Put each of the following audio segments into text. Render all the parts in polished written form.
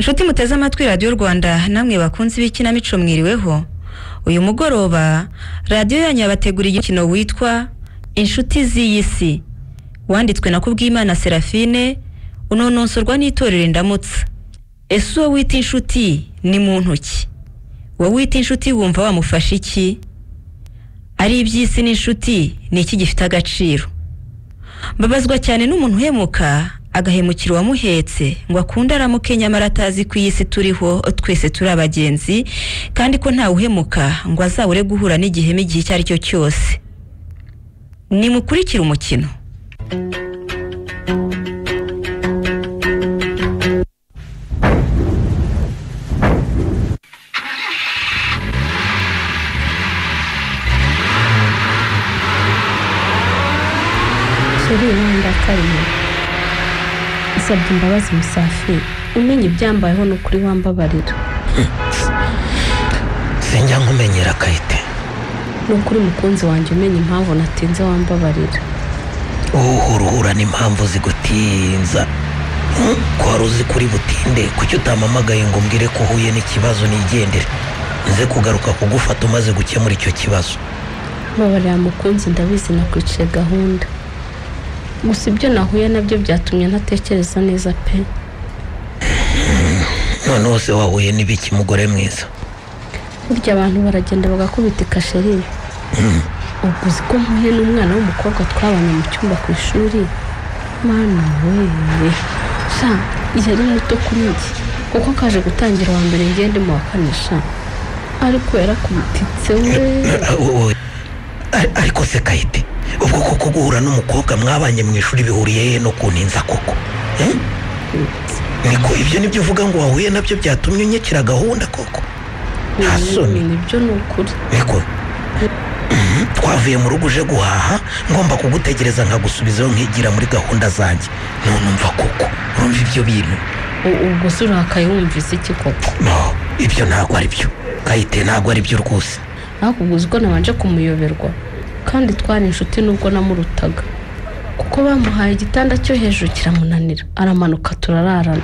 Nshuti muteze amatwi Radio Rwanda namwe bakunzi b'ikinamico mwiriweho. Uyu mugoroba radio yanyu yabateguriye umukino witwa Inshuti z'iyisi. Wanditswe na Kubwimana Serafine, unononsorwa n'itorero Ndamutsa. Ese uwo wita inshuti ni muntu ki? Wowe wita inshuti wumva wamufasha iki? Ari iby'isi n'inshuti ni iki gifite agaciro? Mbabazwa cyane n'umuntu uhemuka agahemukira wamuhetse ngo akunda aramuke nyamara atazi ku isi turiho twese turi abagenzi kandi ko nta uhemuka ngo azabure guhura n'igiheme igihe cyari cyo cyose. Ni mukurikira umukino. Isabye imbabazi Musafiri, umenye ibyambayeho n'ukuri wambabarira. Sinjya nkumenyera Kayite. N'ukuri mukunzi wanjye umenye impamvu natinze wambabarira. Uruhura n'impamvu zigutinza. Ko waruzi kuri butinde kuki utamamagaye ngo mbwire ko uhuye n'ikibazo nigendere. Nze kugaruka kugufata umaze gukemura icyo kibazo. Mbabarira mukunzi, ndabizi nakwiciye gahunda. Gusa ibyo nahuye nabyo byatumye ntatekereza neza pe. None wose wahuye n'ibiki mugore mwiza? Burya abantu baragenda bagakubita ikasheri. Ubwo uziko mpuye n'umwana w'umukobwa twabanye mu cyumba ku ishuri. Mana wewe. Sha, yari muto kuri iki. Kuko kaje gutangira wa mbere ngende mu wakanisha. Ariko yarakubititse we. Ariko se Kayite, ubwo koko guhura n'umukobwa mwabanye mu ishuri bihuriye no kuntinza koko? Niko ibyo nibyo uvuga ngo wahuye nabyo byatumye unyekira gahunda koko? Hasoni nibyo n'ukuri. Niko twavuye mu rugo uje guhaha ngomba kugutegereza nkagusubizayo nkigira muri gahunda zanjye. None umva koko urumva ibyo bintu? Ubwo surakaye wumvise iki koko? No, ibyo ntago ari byo Kayite, ntago ari byo rwose. Nakuguze ko nabanje kumuyoberwa kandi twari inshuti nubwo namurutaga, kuko bamuhaye igitanda cyo hejuru kiramunanira aramanuka turararana.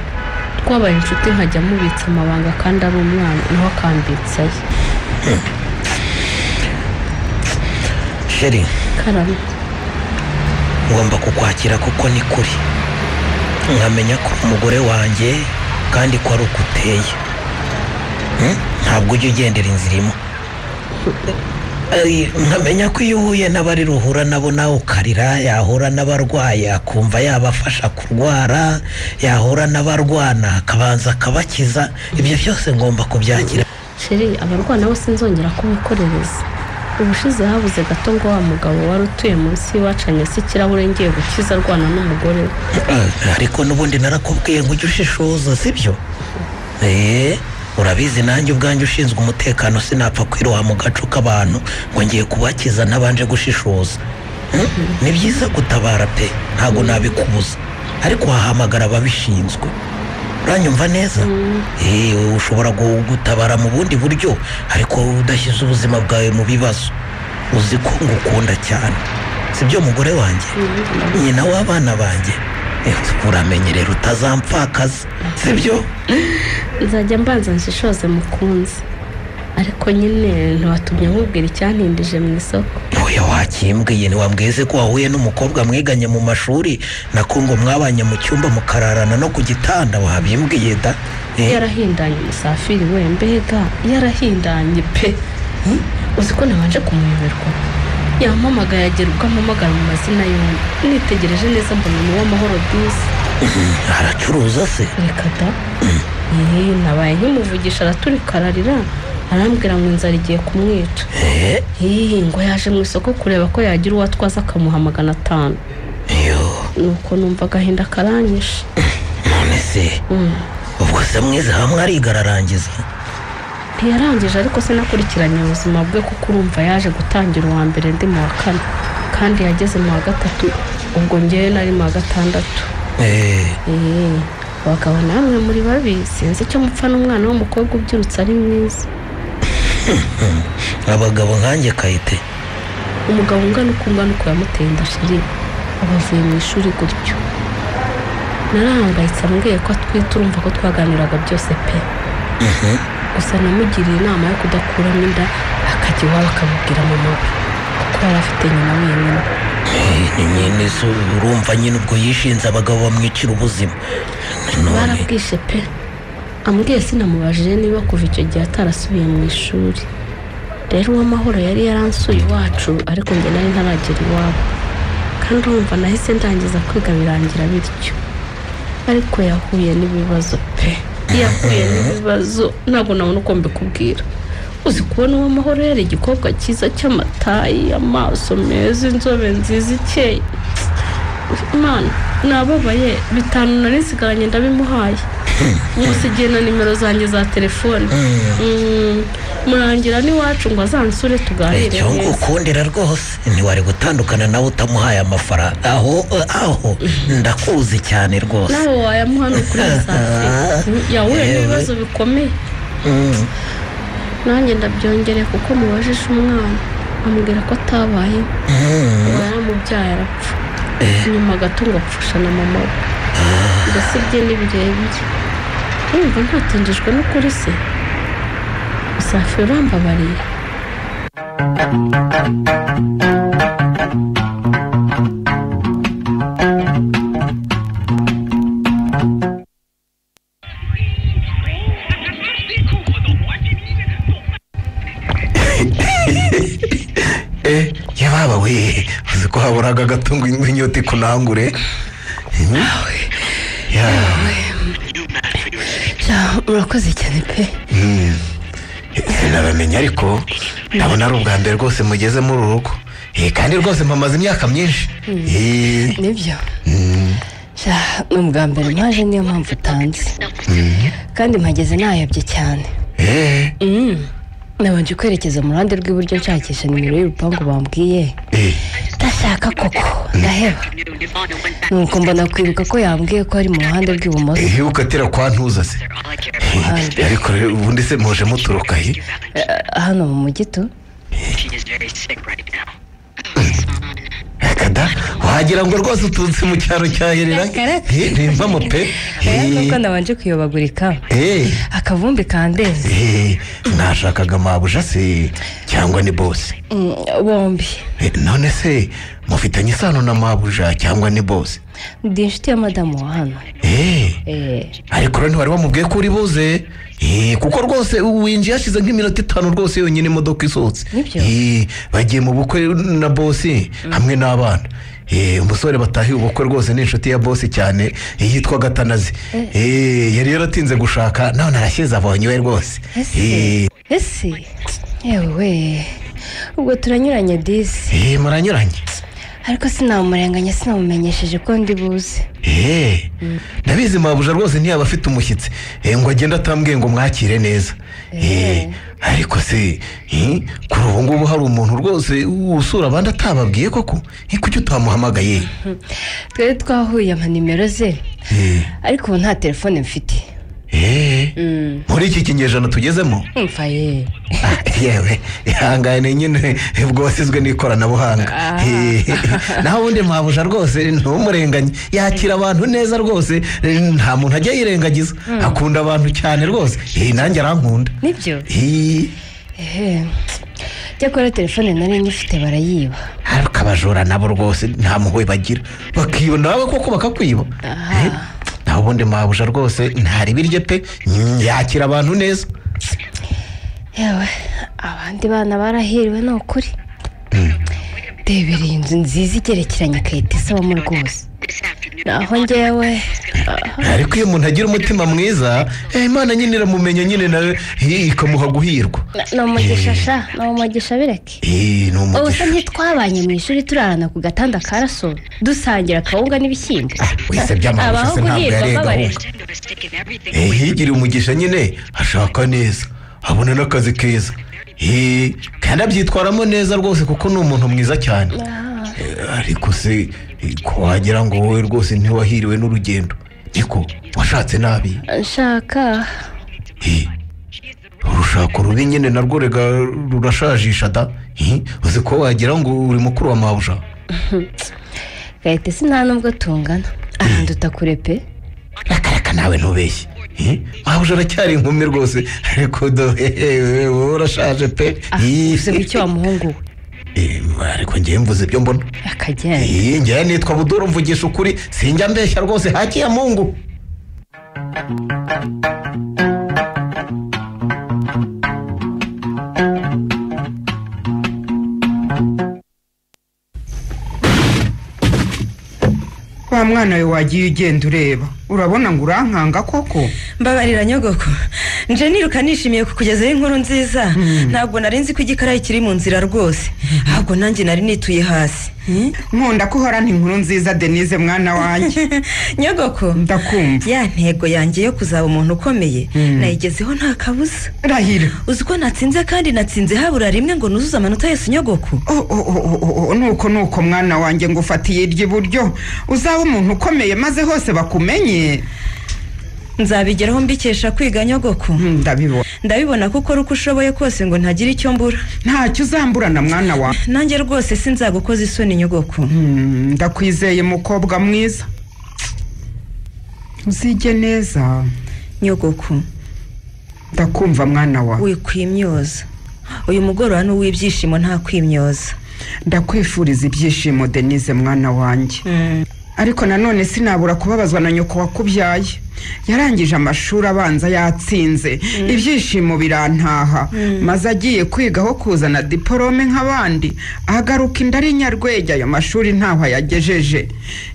Twabaye inshuti nkajya mubitsa amabanga kandi ari umwana naho akambitsaye. Sheri Karame, ngomba kukwakira kuko ni kuri. Nkamenya ko umugore wanjye kandi ko ari ukuteye. Ntabwo ujya ugendera inzira imwe. Nkamenya ko iyo uhuye n'abari ruhura nabo nawe ukarira, yahura n'abarwayi akumva yabafasha kurwara, yahura n'abarwana akabanza akabakiza. Ibyo byose ngomba kubyakira. Sheri, abarwana bose nzongera kubikorereza. Ubushize habuze gato ngo wa mugabo wari utuye munsi wacanye se ikirahure ngiye gukiza arwana n'umugore. Ariko n'ubundi narakubwiye ngo ujye ushishoza, sibyo? Urabizi nanjye ubwanjye ushinzwe umutekano sinapfa kwiroha mu gacu k'abantu ngo ngiye kubakiza nabanje gushishoza. Ni byiza gutabara pe, ntago nabikubuza, ariko wahamagara ababishinzwe. Uranyumva neza? Ushobora gutabara mu bundi buryo ariko udashyize ubuzima bwawe mu bibazo. Uzi ko ngukunda cyane, sibyo mugore wanjye? Nyina w'abana banjye. Uramenyerera utazampfakaza, sibyo? Nzajya mbanza nshishoze mukunzi, ariko nyine ntiwatumye nkubwira icyantindije mu isoko. Oya wakimbwiye, ntiwambwize ko wahuye n'umukobwa mwiganye mu mashuri nako ngo mwabanye mu cyumba mukararana no ku gitanda. Wabimbwiye da? Yarahindanye Musafiri we, mbega yarahindanye pe. Uzi ko nabanje kumuyoberwa. Yampamagaye agera ubwo ampamagara mu mazina yombi. Nitegereje neza mbona ni uw'Amahoro Disi. Aracuruza se? Reka da. Nabaye nkimuvugisha araturikararira, arambwira ngo inzara igiye kumwica. Ngo yaje mu isoko kureba ko yagira uwo atwaza akamuha 500. Nuko numva agahinda karanyishe. None se ubwo se mwiza hamwe arigararangiza? Ntiyarangije ariko sinakurikiranye ubuzima bwe kuko urumva yaje gutangira uwa mbere ndi mu wa 4 kandi yageze mu wa 3, ubwo ngewe nari mu wa 6. Abagabo namwe muri babi sinzi icyo mupfa n'umwana w'umukobwa ubyirutse ari mwiza. Abagabo nkanjye Kayite? Umugabo ungana uko yamuteye inda Sheri, abavuye mu ishuri gutyo. narahangayitse ambwiye ko atwite urumva ko twaganiraga byose pe gusa namugiriye inama yo kudakuramo inda akajya iwabo akamubwira mama we kuko yari afite nyina wenyine. nyine so urumva nyine ubwo yishinze abagabo bamwicira ubuzima. barabwishe pe ambwiye sinamubajije niba kuva icyo gihe atarasubiye mu ishuri. rero uw'amahoro yari yaransuye iwacu ariko njye nari ntaragera iwabo kandi urumva nahise ndangiza kwiga birangira bityo. ariko yahuye n'ibibazo pe yahuye n'ibibazo ntabwo nabona uko mbikubwira. uzi kubona uw'amahoro yari igikobwa cyiza cy'amatayi amaso meza inzobe nziza ikeye. Imana nababaye 5 nari nsigaranye ndabimuhaye. musigiye na nimero zanjye za telefone. murangira n'iwacu ngo azansure tuganire neza. Cyo ukundira rwose ntiwari gutandukana nawe utamuhaye amafaranga. aho ndakuzi cyane rwose. nawe wayamuha kuri safi yahuye n'ibibazo bikomeye. nanjye ndabyongere kuko mubajije umwana amubwira ko atabaye ngo yaramubyaye arapfa. nyuma gato ngo apfusha na mama we. mbese ibye ni birebire. urumva ntatindijwe n'ukuri se safi urambabariye. yababa we uzi ko haburaga gatungo inyota ikunangure. urakoze cyane pe. sinabamenya ariko ndabona ari ubwa mbere rwose mugeze muri uru rugo kandi rwose mpamaze imyaka myinshi. nibyo ni ubwa mbere mpaje niyo mpamvu utanze kandi mpageze nayabye cyane. nabanje kwerekeza mu ruhande rw'iburyo nshakisha nimero y'urupangu bambwiye ndashaka koko ndaheba nuko mbona kwibuka ko yambwiye ko ari mu ruhande rw'ibumoso. ukatira kwa ntuza se ariko ubundi se muje muturuka hano mu mugito. kada wagira ngo rwose utunze mu cyaro cya Herera ntimpamo pe. kuko nabanje kuyobagurika akavumbi kandenze. nashakaga mabuja se cyangwa ni boss? bombi. none se mufitanye isano na mabuja cyangwa ni boss? ndi inshuti ya madamu wa hano. ariko rero ntiwari wamubwiye ko uri buze kuko rwose winjiye hashize nk'iminota 5 rwose yonyine imodoka isohotse. bagiye mu bukwe na boss hamwe n'abana. umusore batahiye ubukwe rwose ni inshuti ya boss cyane yitwa Gatanazi. yari yaratinze gushaka none arashyize abonye we rwose. ese yewe ubwo turanyuranye disi. muranyuranye ariko sinamurenganya sinamumenyesheje ko ndi buze. nabizi mabuja rwose ntiyaba afite umushyitsi ngo agende atambwiye ngo mwakire neza. ariko se kuri ubu ngubu hari umuntu rwose usura abandi atababwiye koko kuki utamuhamagaye? twari twahuye amanimero ze ariko ubu nta telefone mfite. muri iki kinyejana tugezemo mfa yewe ihangane nyine ubwo wasizwe n'ikoranabuhanga. naho ubundi mabuja rwose ntumurenganye yakira abantu neza rwose nta muntu ajya yirengagiza. akunda abantu cyane rwose nanjye arankunda. nibyo cyakora telefone nari nyifite barayiba. ariko abajura nabo rwose nta muhwe bagira bakiba nawe koko bakakwiba. naho ubundi mabuja rwose ntari birye pe yakira abantu neza. yewe abandi bana barahiriwe ni ukuri. debereye inzu nziza igerekeranye akahita isabamo rwose. naho njyewe ariko iyo umuntu agira umutima mwiza Imana nyine iramumenya nyine nawe ikamuha guhirwa. ni umugisha ni umugisha bireke. ubu se ntitwabanye mu ishuri turarana ku gatanda ka rasoro dusangira akawunga n'ibishyimbo. wese by'amabuja se ntabwo yarega ahubwo higiriye umugisha nyine ashaka neza abona n'akazi keza kandi abyitwaramo neza rwose kuko ni umuntu mwiza cyane. ariko se ko wagira ngo wowe rwose ntiwahiriwe n'urugendo niko washatse nabi? nshaka urushako rubi nyine narwo rega rurashajisha da. uzi ko wagira ngo uri mukuru wa mabuja? gahita si nta nubwo tungana ahanduta kure pe. reka nawe ntubeshye mabuja aracyari inkumi rwose ariko wowe urashaje pe uvuze icyo wa muhungu we ariko ngewe mvuze ibyo mbona akagenda ngewe nitwa Buduru mvugisha ukuri sinjya mbeshya rwose hakiya mungu. wa mwana we wagiye ugenda ureba urabona ngo urankanga koko. Mbabarira nyogoko nje niruka nishimiye kukugezaho inkuru nziza ntabwo nari nzi ko igikarayi kiri mu nzira rwose ahubwo nanjye nari nituye hasi. Nkunda ko uhorana inkuru nziza Denise mwana wanjye. Nyogoko ndakumva. Ya ntego yanjye yo kuzaba umuntu ukomeye nayigezeho nta kabuza. Rahira uzi ko natsinze kandi natsinze habura rimwe ngo nuzuze amanota yose nyogoko. nuko mwana wanjye ngo ufatiye iry'iburyo uzaba umuntu ukomeye maze hose bakumenye. Nzabigeraho mbikesha kwiga nyogoko. Ndabibona kuko uko ushoboye kose ngo ntagira icyo mbura. Ntacyo uzamburana mwana wa. Nanjye rwose sinzagukoza isoni nyogoko. Ndakwizeye mukobwa mwiza. Uzige neza nyogoko. Ndakumva mwana wa. Wikwimyoza. Uyu mugoroba n'uw'ibyishimo nta kwimyoza. Ndakwifuriza ibyishimo Denise mwana wanjye. Ariko nanone sinabura kubabazwa na nyoko wakubyaye. Yarangije amashuri abanza yatsinze ibyishimo birantaha maze agiye kwigaho kuzana diplome nk'abandi agaruka indari Nyarwege ayo mashuri ntaho yagejeje.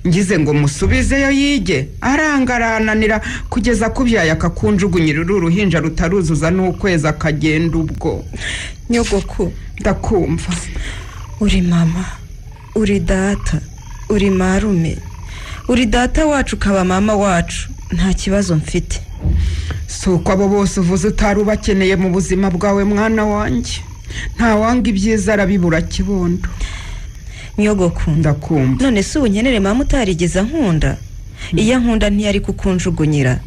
Ngize ngo musubizeyo yige arangarananira kugeza kubyaye akakunjugunyira uruhinja rutaruzuza n'ukwezi akagenda ubwo. Nyogoko ndakumva. Uri mama, uri data, uri marume, uri data wacu kaba mama wacu. Nta kibazo mfite. Suko abo bose uvuze utarubakeneye mu buzima bwawe mwana wanjye. Nta wanga ibyiza arabibura kibondo. Nyogoko ndakumva. None se ubunyenere mama utarigeza nkunda? Iya nkunda ntiyari kukunjugunyira.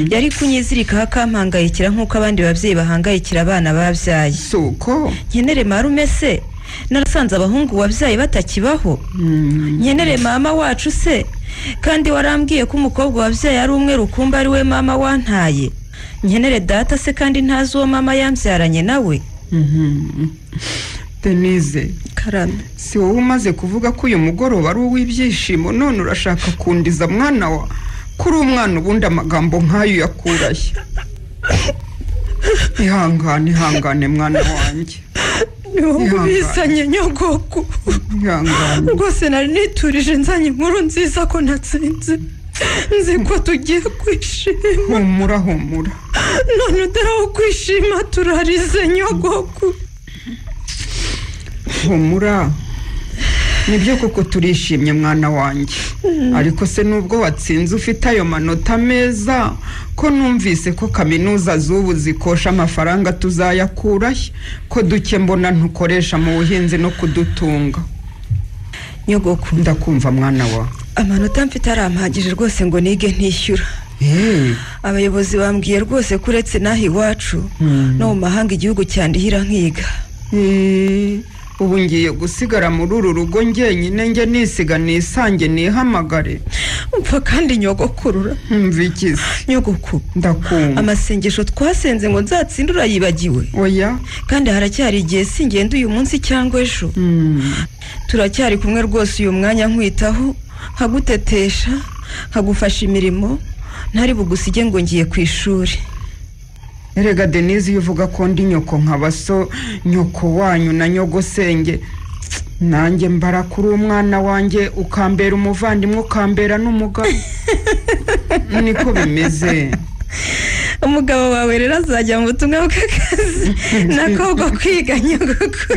Yari kunyizirika akampangayikira nk'uko abandi babyeyi bahangayikira abana babyaye. Suko nkenere marume se narasanze abahungu wabyaye batakibaho. Nkenere mama wacu se kandi warambwiye ko umukobwa wabyaye ari umwe rukumba ari we mama wantaye. Nkenere data se kandi ntazi uwo mama yambyaranye nawe. Denise karame si wowe umaze kuvuga ko uyu mugoroba ari uw'ibyishimo none urashaka kundiza mwana wa kuri umwana ubundi amagambo nk'ayo yakuraye. ihangane mwana wanjye. Bisanye nyogoko. Rwose nari niturije nzanye inkuru nziza ko natsinze. Nzi ko tugiye kwishima. Humura. None utaraho kwishima turarize nyogoko. Humura. Nibyo koko turishimye mwana wanjye. Ariko se nubwo watsinze ufite ayo manota meza ko numvise ko kaminuza z'ubu zikosha amafaranga tuzayakurahe ko duke mbona ntukoresha mu buhinzi no kudutunga. Nyogoko ndakumva mwana wa. Amanota mfite arampagije rwose ngo nige ntishyura. Abayobozi bambwiye rwose ko uretse naho iwacu no mu mahanga igihugu cyandihira nkiga. Ubu ngiye gusigara muri uru rugo njyenyine njye nisiga nisange nihamagare. Upfa kandi nyogokurura. Mvikize. Nyogoko ndakumva. Amasengesho twasenze ngo nzatsinde urayibagiwe. Oya. Kandi haracyari igihe singenda uyu munsi cyangwa ejo. Turacyari kumwe rwose uyu mwanya nkwitaho nkagutetesha nkagufasha imirimo ntari bugusige ngo ngiye ku ishuri. Erega Denise uvuga ko ndi nyoko nkabaso nyoko wanyu na nyogosenge nanjye mbara kuri umwana wanjye ukambera umuvandimwe ukambera n'umugabo. Niko bimeze. Umugabo wawe rero azajya mu butumwa bw'akazi nakobwa kwiga nyogoko.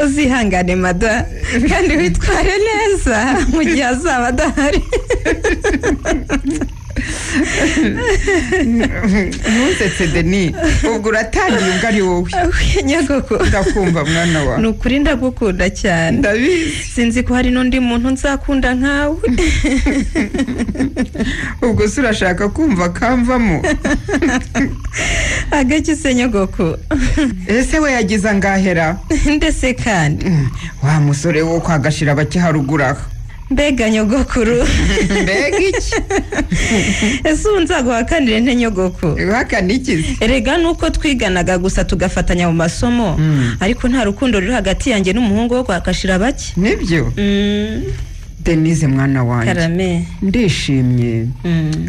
Uzihangane mada kandi witware neza mu gihe azaba adahari. Ntusetse Deni ubwo uratangiye ubwo ari wowe. Nyogoko ndakumva mwana wa. Nukuri ndagukunda cyane. Ndabizi. Sinzi ko hari n'undi muntu nzakunda nkawe. Ubwo se urashaka kumva kamvamo. Agaki se nyogoko. Ese we yagize angahera. Ndese kandi wa musore wo kwagashira bake harugura. mbega nyogokuru mbega iki ese ubu nzaguhakanire nte nyogoko uhakana iki erega nuko twiganaga gusa tugafatanya mu masomo ariko nta rukundo ruri hagati yanjye n'umuhungu wo kwakashira bake nibyo Denise mwana wanjye karame ndishimye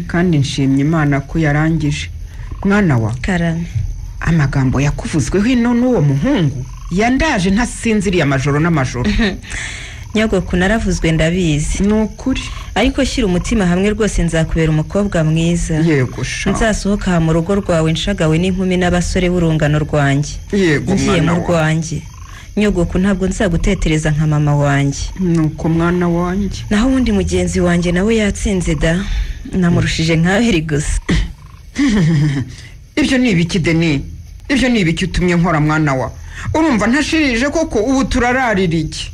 kandi nshimye Imana ko yarangije mwana wa karame amagambo yakuvuzweho ino n'uwo muhungu yandaje ntasinziriye amajoro n'amajoro nyogoko naravuzwe ndabizi ni ukuri ariko shyira umutima hamwe rwose nzakubera umukobwa mwiza yego sha nzasohoka mu rugo rwawe nshagawe n'inkumi n'abasore b'urungano rwanjye yego ngiye mwana mu rwanjye nyogoko ntabwo nzagutetereza nka mama wanjye nuko mwana wanjye naho ubundi mugenzi wanjye nawe yatsinze da namurushije nk'abiri gusa ibyo ni ibiki Deni ibyo ni ibiki utumye nkora mwana wa urumva ntashirije koko ubu turararira iki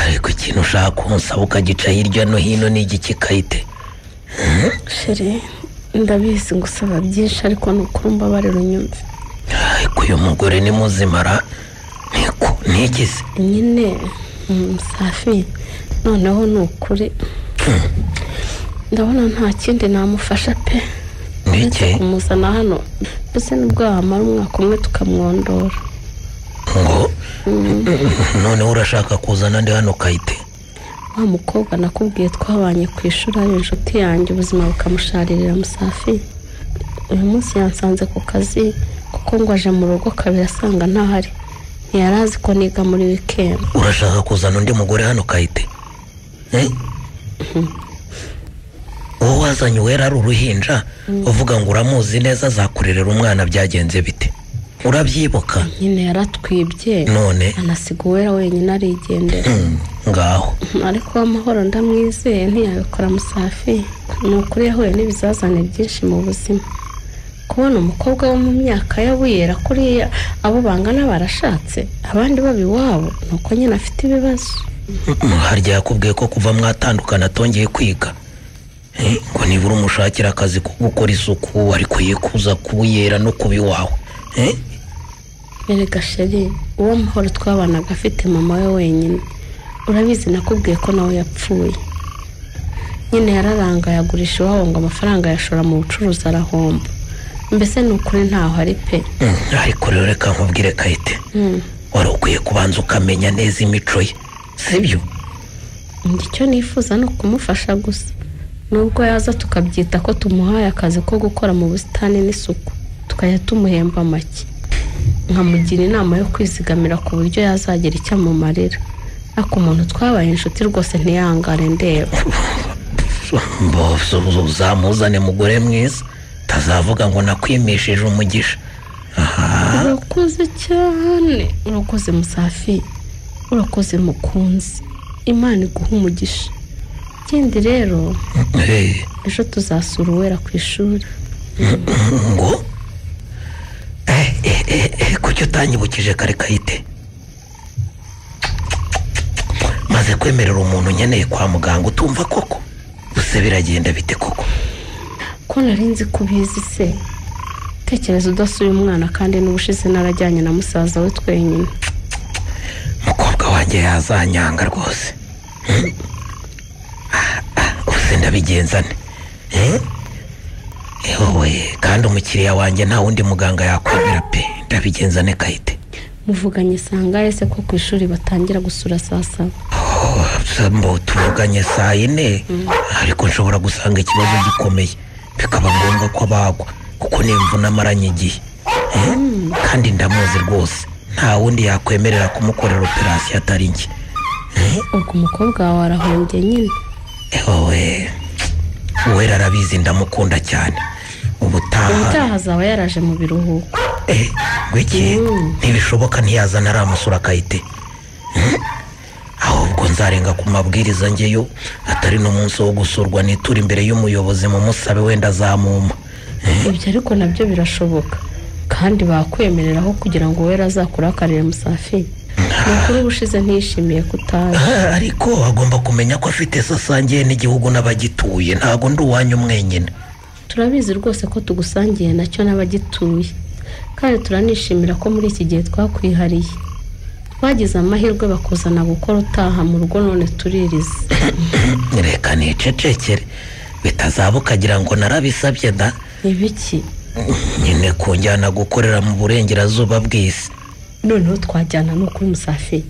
ariko ikintu ushaka kunsaba ukagica hirya no hino ni igiki Kayite sheri ndabizi ngusaba byinshi ariko nukuri mbabarira unyumve ariko uyu mugore ni muzimara ntigize nyine Safi noneho nukuri ndabona nta kindi namufasha pe niki kumuzana hano mbese nubwo wamara umwaka umwe tukamwondora ngo none urashaka kuzana ndi hano Kayite wa mukobwa nakubwiye twabanye ku ishuri ari inshuti yanjye ubuzima bukamusharirira Musafi uyu munsi yansanze ku kazi kuko ngo aje mu rugo kabiri asanga ntahari ntiyari azi ko niga muri weekend urashaka kuzana undi mugore hano Kayite wowe wazanye uwera ari uruhinja uvuga ngo uramuzi neza azakurerera umwana byagenze bite urabyibuka nyine yaratwibye none anasiga uwera wenyine arigendera ngaho ariko amahoro ndamwizeye ntiyabikora Musafi ni ukuri yahuye n'ibizazane byinshi mu buzima kubona umukobwa wo mu myaka ya wiyera kuriya abo bangana barashatse abandi baba iwabo nuko nyine afite ibibazo harya yakubwiye ko kuva mwatandukana atongeye kwiga ngo nibura umushakira akazi ko gukora isuku ariko yikuza kubuyera no kuba iwawe erega sheri uwo mahoro twabanaga afite mama we wenyine urabizi nakubwiye ko nawe yapfuye nyine yararangaye agurisha iwabo ngo amafaranga yashora mu bucuruzi arahomba mbese ni ukuri ntaho ari pe ariko rero reka nkubwire Kayite wari ukwiye kubanza ukamenya neza imico ye sibyo icyo nifuza ni ukumufasha gusa nubwo yaza tukabyita ko tumuhaye akazi ko gukora mu busitani n'isuku tukajya tumuhemba make nkamugira inama yo kwizigamira ku buryo yazagira icyo amumarira ariko umuntu twabaye inshuti rwose ntiyangare ndeba uzamuzane mugore mwiza tazavuga ngo nakwimishije umugisha urakoze cyane urakoze Musafi urakoze mukunzi Imana iguha umugisha ikindi rero ejo tuzasura uwera ku ishuri ngo kuki utanyibukije kare Kayite maze kwemerera umuntu nkeneye kwa muganga utumva koko gusa biragenda bite koko ko nari nzi ko ubizi se tekereza udasuye umwana kandi n'ubushize narajyanye na musaza we twenyine umukobwa wanjye yazanyanga rwose ubuse ndabigenzane yewe kandi umukiriya wanjye nta wundi muganga yakwemera pe ndabigenzane Kayite muvuganye sangahe se ko ku ishuri batangira gusura saa saba tuvuganye saa yine ariko nshobora gusanga ikibazo gikomeye bikaba ngombwa ko abagwa kuko nimvuna amaranye igihe kandi ndamuzi rwose nta wundi yakwemerera kumukorera operasiyo atari njye ubwo umukobwa wawe arahombye nyine uwera arabizi ndamukunda cyane ubutaha azaba yaraje mu biruhuko gwiki ntibishoboka ntiyazana aramusura Kayite ahubwo nzarenga ku mabwiriza ngeyo atari n'umunsi wo gusurwa nitura imbere y'umuyobozi mu musabe wenda azamuma ibyo ariko nabyo birashoboka kandi bakwemereraho kugira ngo uwera azakurakarire Musafi nukuri ubushize ntiyishimiye kutaza ariko agomba kumenya ko afite sasangiye n'igihugu n'abagituye ntago ndi uwanyu mwenyine turabizi rwose ko tugusangiye nacyo n'abagituye kandi turanishimira ko muri iki gihe twakwihariye twagize amahirwe bakuzana gukora utaha mu rugo none turirize. reka nicecekere bitazaba ukagira ngo narabisabye da. ibiki? nyine kunjyana gukorera mu burengerazuba bw'isi. noneho twajyana no kuri Musafiri.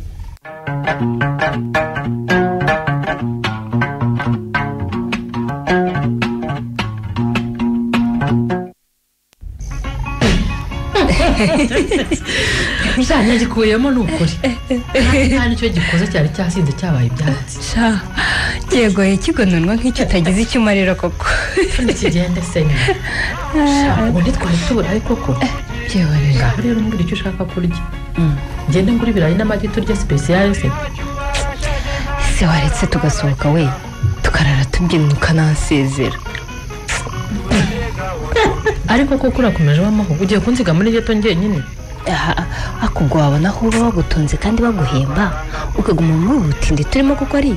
Uzanya gikuyemo n'ukuri. Nta nicyo gikoze cyari cyasinze cyabaye ibyatsi. Sha yegoye kigononwa nk'icyo utagize icyo umarira koko. Nikigende se nyine. Sha ubundi twari tubura ariko koko. Byebarega. Rero mbwira icyo ushaka kurya. Ngende ngura ibirayi n'amagi turya special se. Se waretse tugasohoka we tukarara tubyina ukanansezera. Ariko koko urakomeje wamaho ugiye kunziga muri geto njyenyine. Akubwo wabona aho uba wagutunze kandi baguhemba ukaguma muri ubutinde turimo kuko ari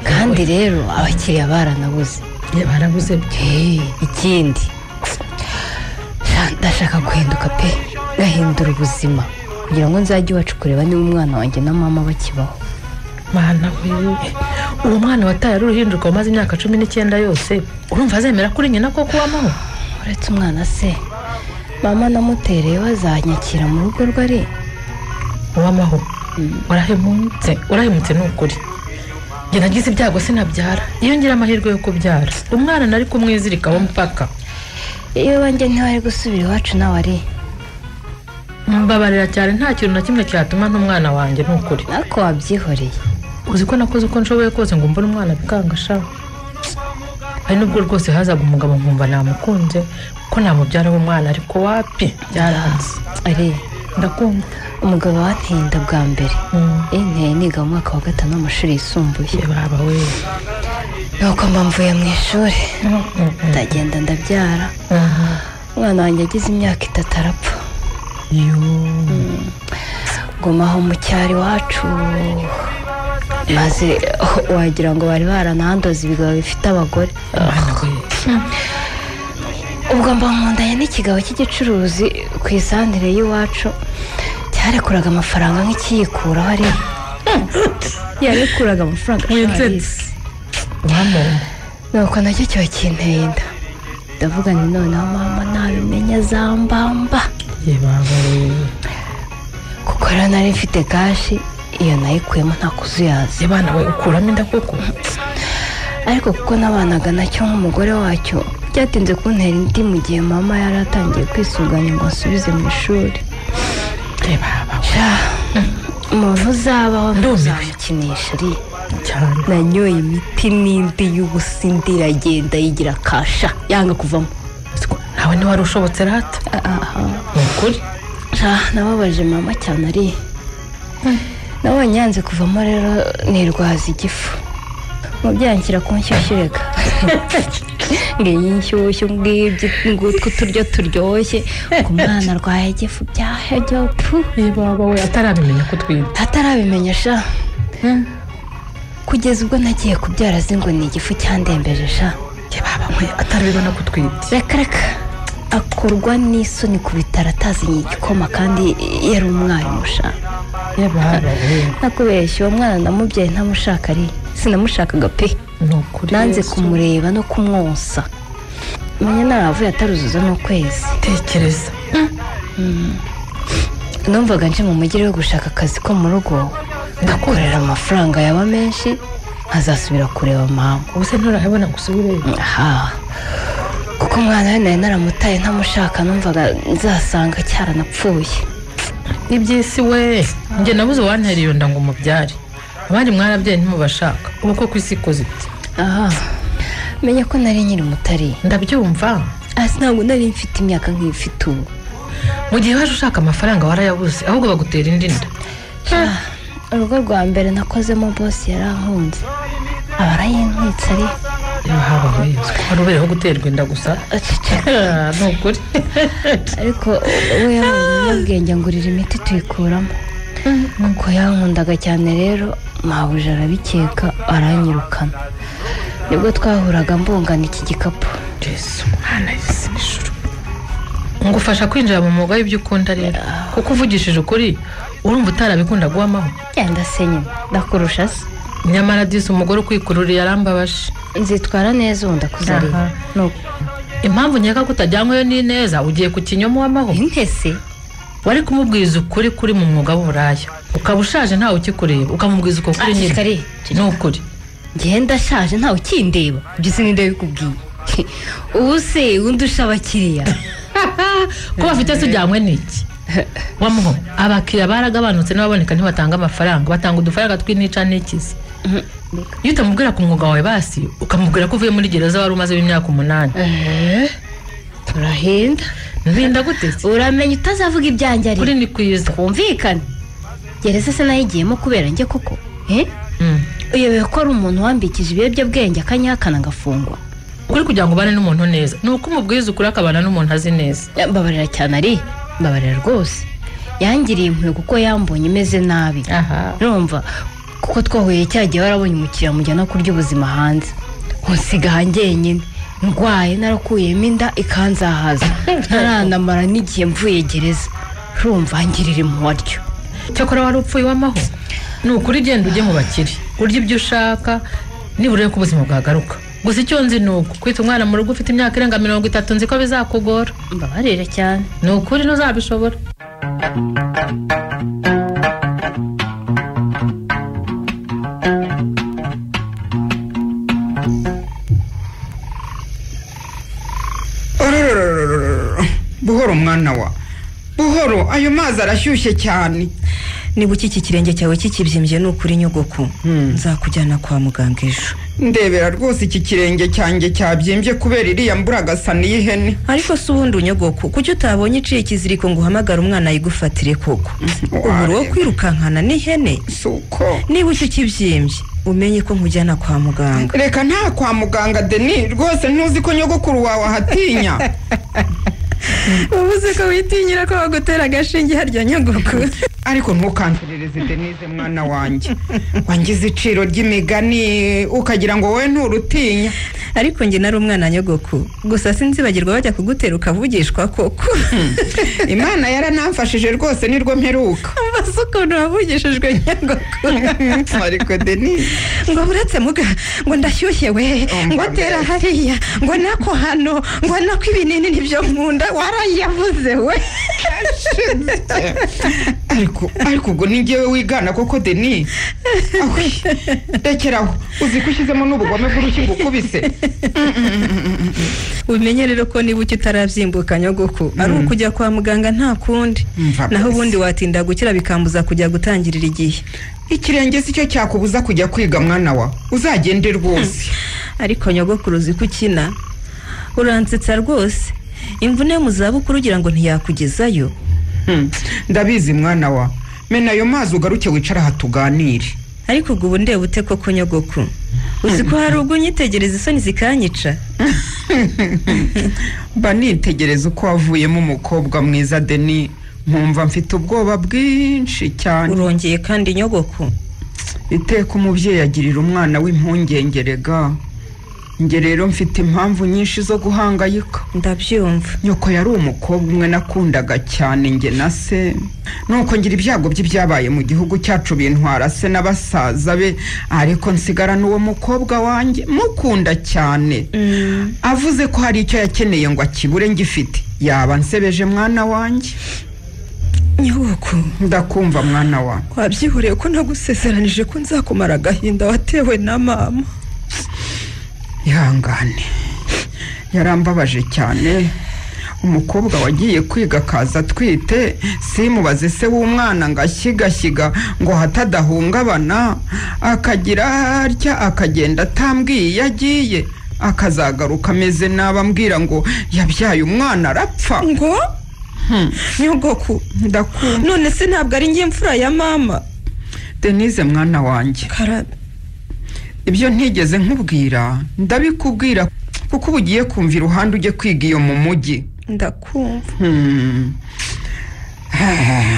kandi rero abakiriya baranabuze. Barabuze ikindi ndashaka guhinduka pe gahindura ubuzima kugira ngo nzajye iwacu kureba niba umwana wanjye na mama bakibaho. Mana we uwo mwana wataye ari uruhinduka wamaze imyaka 19 yose urumva azemera kuri nyina ko kuwamaho? Uretse umwana se mama namutereye wazanyakira mu rugo rwari uwamaho. urahemutse n'ukuri. Njye nagize ibyago sinabyara iyo ngira amahirwe yo kubyara umwana nari kumwizirikaho mpaka. Iyo wanjye ntiwari gusubira iwacu nawe ari mbabarira cyane nta kintu na kimwe cyatuma n'umwana wanjye n'ukuri. Ariko wabyihoreye. Uzi ko nakoze uko nshoboye kose ngo mbone umwana bikangasha. Ari nubwo rwose hazaga umugabo nkumva namukunze ko namubyara umwana ariko wapi byaranze. Ari ndakumva umugabo wantinda bwa mbere inteye niga mu mwaka wa 5 w'amashuri yisumbuye. Baba we nuko mvuye mu ishuri ndagenda ndabyara umwana wanjye agize imyaka 3 arapfa. Gumaho mu cyari wacu maze wagira ngo bari baranandoza ibigabo bifite abagore. Ubwo mba nkundanye n'ikigabo cy'igicuruzi ku isandire y'iwacu cyarekuraga amafaranga nk'ikiyikuraho ari yarekuraga amafaranga nuko nacyo kiba kinteye inda ndavuga ni noneho mama ntabimenya zambamba kuko rero nari mfite kashi iyo nayikuyemo nta kuzuyaza. Bana we ukuramo inda koko. Ariko kuko nabanaga nacyo nk'umugore wacyo byatinze kuntera indi mu gihe mama yari atangiye kwisuganya ngo nsubize mu ishuri. Umuntu uzabaho ntuzamukinisha ari cyane. Nanyoye imiti n'indi y'ubusindi iragenda yigira kasha yanga kuvamo. Nawe ntiwari ushobotse rata. Nukuri nababaje mama cyane ari nawe nyanze kuvamo rero nirwaza igifu mubyankira kunshyushyirega ngiyinshyushyu ngutwo turyo turyoshye ku mwana arwaye igifu byahejyo pu. Baba we atarabimenya ko twita atarabimenya sha kugeza ubwo nagiye kubyara zingo ni igifu cyandembeje sha. Baba we atarabibona ko twita reka akorwa n'isoni ku bitaro atazinye igikoma kandi yari umwarimu sha. Nakubeshye uwo mwana namubyaye ntamushaka ari sinamushakaga pe nanze kumureba no kumwonsa menya naravuye ataruzuza n'ukwezi. Tekereza numvaga nje mu mujyi wo gushaka akazi ko mu rugo ndakorera amafaranga yaba menshi nkazasubira kureba mama. Ubuse nturabona gusubire? Kuko umwana we nari naramutaye ntamushaka numvaga nzasanga cyaranapfuye. Ibyisi we njye nabuze wantera iyo nda ngo mubyare abandi mwarabyaye ntimubashaka ubu ko kwisi koze iti. Menya ko nari nyiri mutari ndabyumva ntabwo nari mfite imyaka nk'ifite ubu. Mu gihe waje ushaka amafaranga warayabuze ahubwo bagutera indi nda. Urugo rwa mbere nakozemo boss yarankunze abarayintwitse ari haba wari ubereho guterwa inda gusa nukuri. Ariko we yabwiye ngurira imiti tuyikuramo nuko yankundaga cyane rero mabuja arabikeka aranyirukana nibwo twahuraga mbungana iki gikapu Yesu mwana y'isi n'ijuru ngufasha kwinjira mu mwuga w'ibyo ukunda rero kuko uvugishije ukuri urumva utarabikunda guhamaho yenda se nyine ndakurusha se nyamara disi umugore ukwikururiye arambabaje nzitwara neza ubu ndakuzarira impamvu nkeka ko utajyanyweyo ni neza ugiye ku kinyoma w'amaho intese wari kumubwiza ukuri kuri mu mwuga w'uburaya ukaba ushaje ntawe ukikureba ukamubwiza uko kuri nyine ni ukuri ngewe ndashaje ntawe ukindeba ibyo sininde bikubwiye ubu se undusha abakiriya ko bafite se ujyanywe n'iki wamuho abakiriya baragabanutse n'ababoneka ntibatanga amafaranga batanga udufaranga tw'inica n'ikizi iyo utamubwira ku mwuga wawe basi ukamubwira ko uvuye muri gereza wari umazemo imyaka 8 turahenda ntinda gutese uramenya utazavuga ibyanjye ari kuri ni kwiza twumvikane gereza se nayigiyemo kubera njye koko uyobewe ko ari umuntu wambikije ibiyobyabwenge akanyihakana ngafungwa kuri kugira ngo ubane n'umuntu neza ni uko umubwiza ukuri akabana n'umuntu azi neza mbabarira cyane ari mbabarira rwose yangiriye impuhwe kuko yambonye imeze nabi urumva kuko twahuye cyagiye warabonye umukiriya mujyana kurya ubuzima hanze nkusiga njyenyine ndwaye narakuyemo inda ikanzahaza ntaranamara n'igihe mvuye gereza urumva ngirira impuhwe atyo cyakora wari upfuye w'amaho ni ukuri genda ujye mu bakire urya ibyo ushaka nibura ko ubuzima bwagaruka gusa icyo nzi ni uko kwita umwana mu rugo ufite imyaka irenga 30 nzi ko bizakugora mbabarira cyane ni ukuri ntuzabishobora buhoro mwana wa buhoro ayo mazi arashyushye cyane niba iki kirenge cyawe kikibyimbye n'ukuri nyogoko nzakujyana kwa muganga ejo ndebera rwose iki kirenge cyanjye cyabyimbye kubera iriya mburagasani y'ihene ariko si ubundi unyogoko kuki utabonye iciye ikiziriko ngo uhamagare umwana yigufatire koko ubura wo kwirukankana n'ihene suko niba ukibyimbye umenye ko nkujyana kwa muganga reka nta kwa muganga Deni rwose ntuzi ko nyogokuru wawe ahatinya ubuze ko witinyira ko bagutera agashinge harya nyogoko ariko ntukanserereze Denise mwana wanjye wangize iciro ry'imigani ukagira ngo wowe nturutinya ariko njye nari umwana nyogoko gusa sinzibagirwa bajya kugutera ukavugishwa koko Imana yaranamfashije rwose nirwo mperuka mbase ukuntu wavugishijwe nyogoko ariko Denise ngo uretse muga ngo ndashyushye we ngo atera hariya ngo nako hano ngo nako ibinini nibyo nkunda warayavuze we ariko ubwo ni njyewe wigana koko Deni rekeraho uzi ko ushyizemo n'ubugome bw'urushyi ngukubise umenye rero ko niba utarabyimbuka nyogoko ari ukujya kwa muganga nta kundi naho ubundi watinda gukira bikambuza kujya gutangirira igihe ikirenge si cyo cyakubuza kujya kwiga mwana wa uzagende rwose ariko nyogokuru uzi ko ukina uransetsa rwose imvune mu zabukuru ugira ngo ntiyakugezayo ndabizi mwana wa mena ayo mazi ugaruke wicara aha tuganire ariko ubwo ubu ndeba ute koko nyogoko uzi ko hari ubwo unyitegereza isoni zikanyica mba nitegereza uko wavuyemo umukobwa mwiza Deni nkumva mfite ubwoba bwinshi cyane urongeye kandi nyogoko iteka umubyeyi agirira umwana w'impungengerega nge rero mfite impamvu nyinshi zo guhangayika ndabyumva nyoko yari umukobwa umwe nakundaga cyane nge na se nuko ngira ibyago by'ibyabaye mu gihugu cyacu bintwara se n'abasaza be ariko nsigarana uwo mukobwa wanjye mukunda cyane avuze ko hari icyo yakeneye ngo akibure ngifite yaba nsebeje mwana wanjye nyogoko ndakumva mwana wa wabyihuriye ko nagusezeranije ko nzakumara agahinda watewe na mama ihangane yarambabaje cyane umukobwa wagiye kwiga akaza atwite simubaze se w'umwana ngo ashyiga ngo hatadahungabana akagira atya akagenda atambwiye iyo agiye akazagaruka ameze nabi ambwira ngo yabyaye umwana arapfa ngo nyogoko ndakunda none se ntabwo ari njye mfura ya mama Denise mwana wanjye karabe ibyo ntigeze nkubwira ndabikubwira kuko ubu ugiye kumva iruhande ujye kwiga iyo mu mujyi ndakumva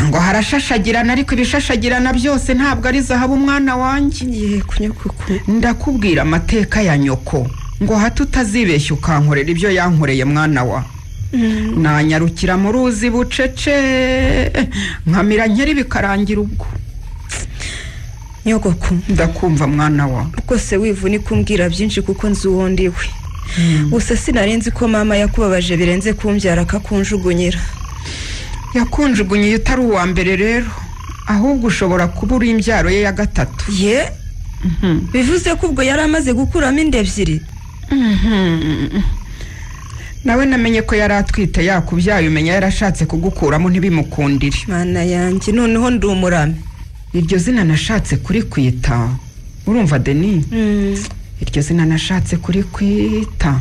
ngo harashashagirana ariko ibishashagirana byose ntabwo ari zahabu umwana wanjye ngiye kunyogoko ndakubwira amateka ya nyoko ngo hato utazibeshya ukankorera ibyo yankoreye mwana wa nanyarukira mu ruzi bucece nkamira nkeri bikarangira ubwo. nyogoko ndakumva mwana wa. rwose wivuna kumbwira byinshi kuko nzi uwo ndiwe. gusa sinarenze ko mama yakubabaje birenze kumbyara akakunjugunyira. yakunjugunyiye utari uwa mbere rero, ahubwo ushobora kuba uri imbyaro ye ya gatatu. ye bivuze ko ubwo yari amaze gukuramo inda ebyiri. nawe namenye ko yari atwite yakubyaye umenya yarashatse kugukuramo ntibimukundire. mana yanjye noneho ndi umurame. iryo zina nashatse kuri kwita urumva Deni? iryo zina nashatse kuri kwita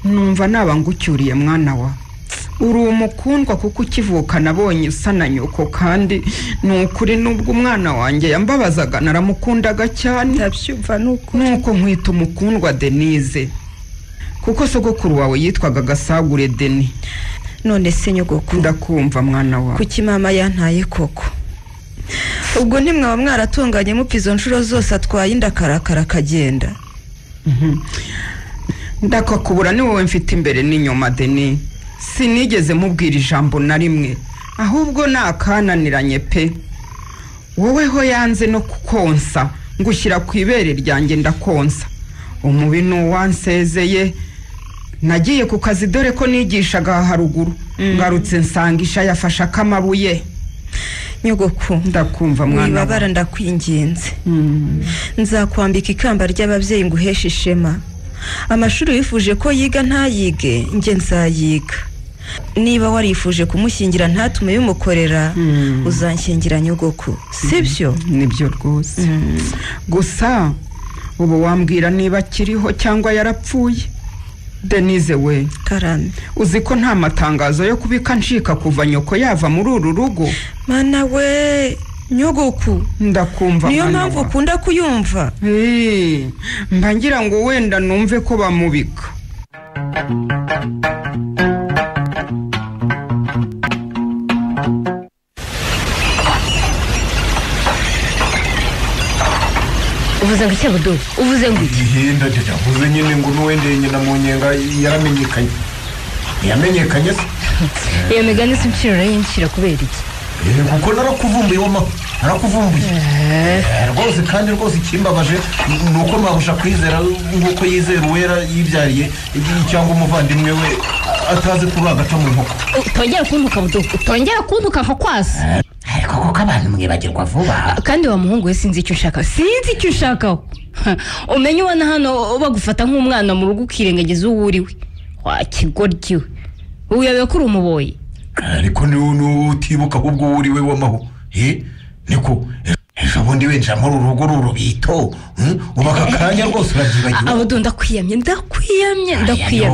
numva naba ngucyuriye mwana wa. uri umukundwa kuko ukivuka nabonye usa na nyoko, kandi ni ukuri nubwo umwana wanjye yambabazaga naramukundaga cyane. ndabyumva nuko nkwita umukundwa Denise kuko sogokuru wawe yitwaga Gasagure Deni. none se nyogoko ndakumva mwana wa. kuki mama yantaye koko? ubwo ntimwaba mwaratunganye mupa izo nshuro zose atwaye inda karakara akagenda. ndakakubura ni wowe mfite imbere n'inyuma Deni. sinigeze mubwira ijambo na rimwe, ahubwo nakananiranye pe. wowe ho yanze no kukonsa ngushyira ku ibere ryanjye ndakonsa. umubi ni uwansezeye. nagiye ku kazi dore ko nigishaga haruguru, ngarutse nsangisha yafashe akamabuye. nyogoko ndakumva mwana. wibabara ndakwinginze. nzakwambika ikamba ry'ababyeyi nguhesha ishema. amashuri wifuje ko yiga ntayige, njye nzayiga. niba warifuje kumushyingira ntatume bimukorera, uzanshyingira nyogoko, sibyo? nibyo rwose. gusa ubu wambwira niba akiriho cyangwa yarapfuye? Denise we karame, uzi ko nta matangazo yo kubika ncika kuva nyoko yava muri uru rugo? mana we nyogoko ndakumva niyo mpamvu ukunda kuyumva. mba ngira ngo wenda numve ko bamubika. uvuze ngo icyabudu uvuze ngo iki? ihenda jya uvuze nyine ngo n'uwendeye nyina mu nyenga yaramenyekanye. yamenyekanye se? iyo migani si inciro y'incira kubera iki? kuko narakuvumbuye wama narakuvumbuye rwose, kandi rwose ikimbabaje ni uko mwabasha kwizera nk'uko yizera uwera yibyariye cyangwa umuvandimwe we atazi kuba agaca mu nkoko. utongera kuntuka budu, utongera kuntuka nka kwasi. ariko kuko abantu mwibagirwa vuba. kandi wa muhungu we sinzi icyo ushaka, sinzi icyo ushakaho. umenye ubona hano bagufata nk'umwana mu rugo ukirengagiza uwo uriwe. wakigoryi we uyobewe ko uri umuboyi. ariko utibuka ahubwo uriwe wamaho. niko ejo bundi winjira muri uru rugo rurubito ubaka akanya rwose urabyibagiwe. abudu ndakwiyamye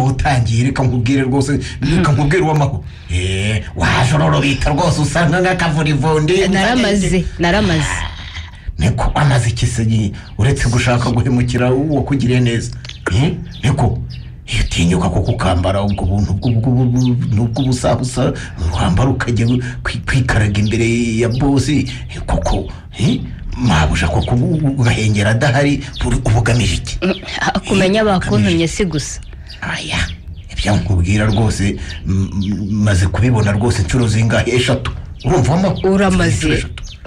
utangiye reka nkubwire rwose, reka nkubwire wamaho. waje ururubito rwose usanga nk'akavurivundi. naramaze niko amaze ikise uretse gushaka guhemukira uwakugiriye neza. niko iyo utinyuka kuko ukambara ubwo buntu bw'ubusabusa wambara ukajya kwikaraga imbere ya bosi koko mabuja koko ugahengera adahari ubugamije iki? kumenya bakuntumye si gusa. aya ibyo nkubwira rwose maze kubibona rwose inshuro zingahe? 3. urumvamo?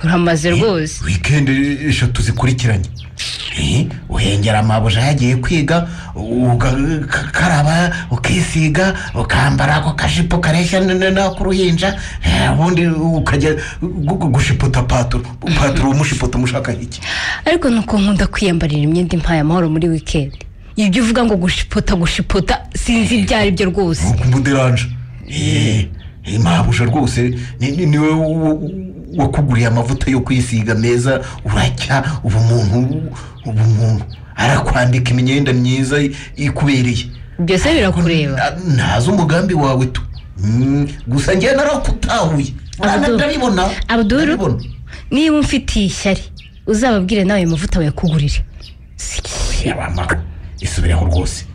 uramaze rwose. weekend 3 zikurikiranye. uhengera amabuja yagiye kwiga, ukaraba ukisiga ukambara ako kajipo kareshya n'akuruhinja, ubundi ukajya gushiputa paturo umushipota mushaka iki? ariko nuko nkunda kwiyambarira imyenda impaye amahoro muri weekend. ibyo uvuga ngo gushipota sinzi ibyo ari byo rwose. umuderanje mabuja rwose niwe wakuguriye amavuta yo kwisiga meza, uracya ubumuntu arakwambika imyenda myiza ikubereye. byose birakureba. ntazi umugambi wawe tu gusa njye narakutahuye ndabibona. Abdul, niba umfitiye ishyari uzababwire nawe amavuta bayakugurire. isubireho rwose.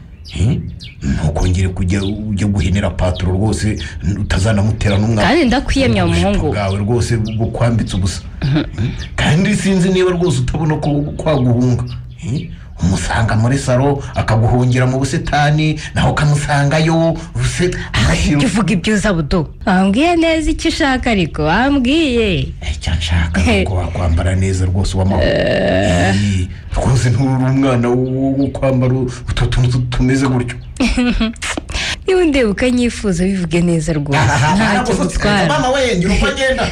ntukongere ujya guhinira paturo rwose, utazanamutera n'umwana. kandi ndakwiyemye umuhungu bwawe rwose bukwambitse ubusa. kandi sinzi niba rwose utabona ko kwaguhunga. umusanga muri salo akaguhungira mu busitani naho ukamusangayo jya uvuga ibyo uza budo wambwiye neza icyo ushaka ariko wambwiye icyo nshaka nuko wakwambara neza rwose w'amahoro rwose nturi umwana wo kwambara utu tuntu tumeze gutyo niba ndeba ukanyifuza bivuge neza rwose ntacyo gutwara mama we ngira uko agenda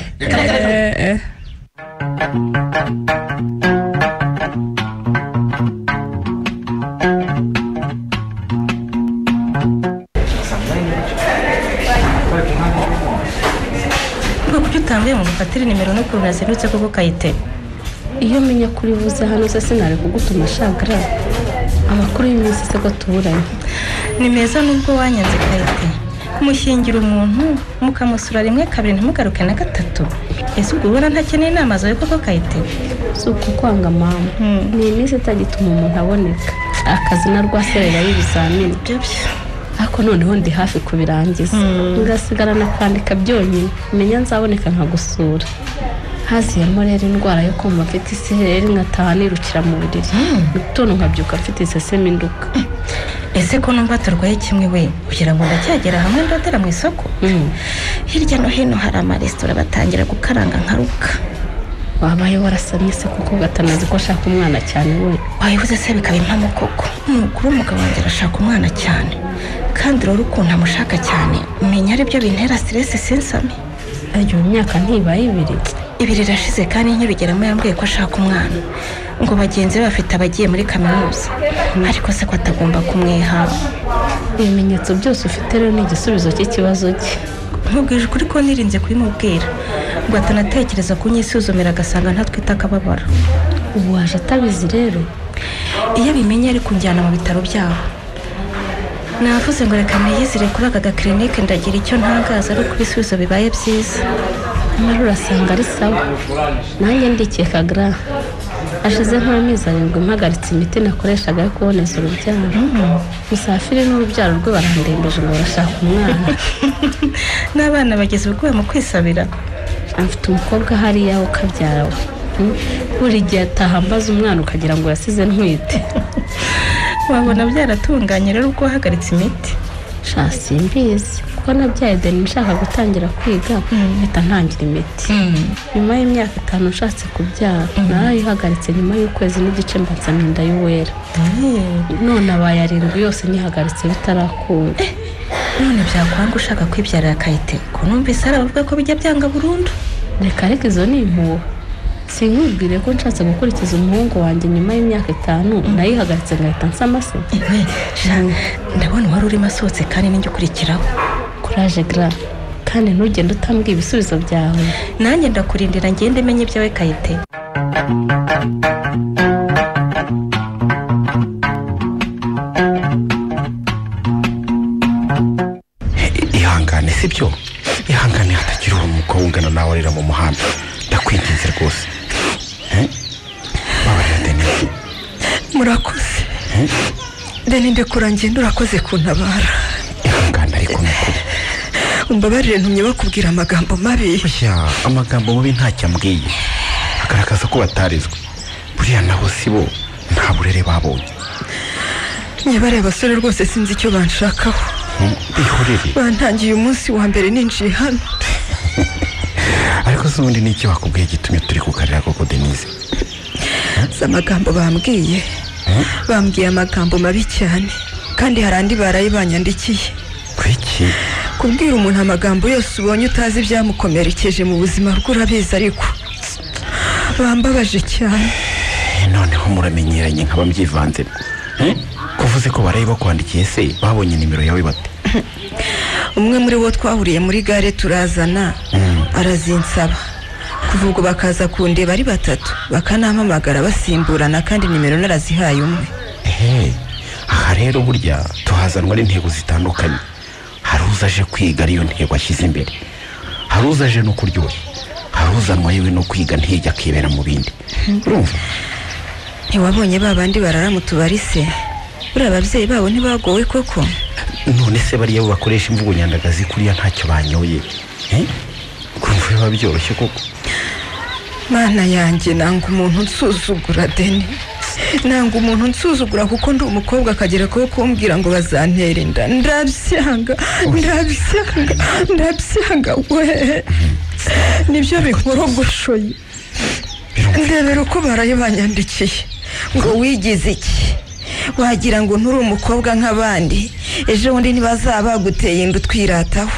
kuko utambiye mu gufatira nimero no kuruna zirutse kuko Kayite iyo menya kuri buze hano se sinari kugutuma shagara amakuru y'iminsi se ko tuburanye ni meza nubwo wanyanze Kayite kumushyingira umuntu mukamusura rimwe kabiri ntimugaruke na gatatu ese ubwo ubona ntakeneye inama zawe koko Kayite si uko kwanga mama ni iminsi itagituma umuntu aboneka akazi na rwaserera y'ibizamini ariko noneho ndi hafi kubirangiza ngasigarana kwandika byonyine menya nzaboneka nkagusura haziyemo rero indwara yo kumva mfite isereri nkataha nirukira mu buriri utuntu nkabyuka mfite isesemi induka ese ko numva turwaye kimwe we kugira ngo ndacyagera hamwe ndotera mu isoko hirya no hino hari amaresitora batangira gukaranga nkaruka wabaye warasamye se kuko gatanazi ko ashaka umwana cyane we wayibuze se bikaba impamo koko nukuri umugabo wanjye arashaka umwana cyane kandi rero ukuntu amushaka cyane umenya aribyo bintera stress sinsame aryo myaka ntibaye ibiri irashize kandi nkibigeramo yambwiye ko ashaka umwana ngo bagenzi be bafite abagiye muri kaminuza ariko se ko atagomba kumwiha ibimenyetso byose ufite rero ni igisubizo cy'ikibazo cye nkubwije ukuri ko nirinze kubimubwira ngo atanatekereza kunyisuzumira agasanga ntatwita akababara ubu waje atabizi rero iyo abimenye ari kunjyana mu bitaro byabo navuze ngo reka niyizire kuri aka gakirinike ndagira icyo ntangaza ari uko ibisubizo bibaye byiza nyamara urasanga ari sawa nanjye ndikekaga hashize nk'amezi 7 mpagaritse imiti nakoreshaga yo kuboneza urubyaro musafiri n'urubyaro rwe barandembeje ngo barashaka umwana n'abana bageze ubwo mu kwisabira mfite umukobwa hariya ukabyara buri gihe ataha mbaza umwana ukagira ngo yasize ntwite wabona byaratunganye rero uko wahagaritse imiti simbizi kuko nabyaye deni nshaka gutangira kwiga mpita ntangira imiti nyuma y'imyaka 5 nshatse kubyara narayihagaritse nyuma y'ukwezi n'igice mbatsamo inda y'uwera none abaye 7 yose nyihagaritse bitarakunda none byakwanga ushaka kwibyarira Kayite ko numvise aravuga ko bijya byanga burundu reka izo ni impuha sinkubwire ko nshatse gukurikiza umuhungu wanjye nyuma y'imyaka 5 nayihagaritse ngahita nsama se ndabona wari urimo asohotse kandi ninjye ukurikiraho kuraje gra kandi ntugende utambwiye ibisubizo byawe nanjye ndakurindira ngende menye ibyawe Kayite ihangane sibyo ihangane hatagira umukobwa ungana nawe arira mu muhanda ndakwinginze rwose babarira Denise murakoze Deni ndekura ngenda urakoze kuntabara ihangane ariko nukuri umbabarire ntumye bakubwira amagambo mabi amagambo mabi ntacyo ambwiye agaragaza ko batarizwe buriya naho sibo nta burere babonye nyabare abasore rwose sinzi icyo banshakaho bihorere bantangiye umunsi wa mbere ninjiye hano ariko s'ubundi n'iki bakubwiye gitumye turi kukarira koko Denise amagambo bambwiye amagambo mabi cyane kandi hari andi baraye banyandikiye kwiki kubwira umuntu amagambo yose ubonye utazi ibyamukomerekeje mu buzima bw'urabizi ariko bambabaje cyane noneho muramenyeranye nkaba mbyivanze kuvuze ko baraye bakwandikiye se babonye nimero yawe bate umwe muri bo twahuriye muri gare turazana arazinsaba kuva ubwo bakaza kundeba ari 3 bakanampamagara basimburana kandi nimero narazihaye umwe aha rero burya tuhazanwa n'intego zitandukanye hari uzaje kwiga ariyo ntego ashyize imbere hari uzaje no kuryoha hari uzanwa yewe no kwiga ntijya akibera mu bindi urumva ntiwabonye babandi barara mu tubari se buriya ababyeyi babo ntibagowe koko none se bariya bakoresha imvugo nyandagazi kuriya ntacyo banyoye kumva biba byoroshye koko mana yanjye nanga umuntu nsuzugura Deni nanga umuntu nsuzugura kuko ndi umukobwa akagera ko kumbwira ngo bazantera inda ndabyanga we nibyo bikorogoshoye ndebera uko baraye banyandikiye ngo wigize iki wagira ngo nturi umukobwa nk'abandi ejo bundi ntibazaba baguteye inda utwirataho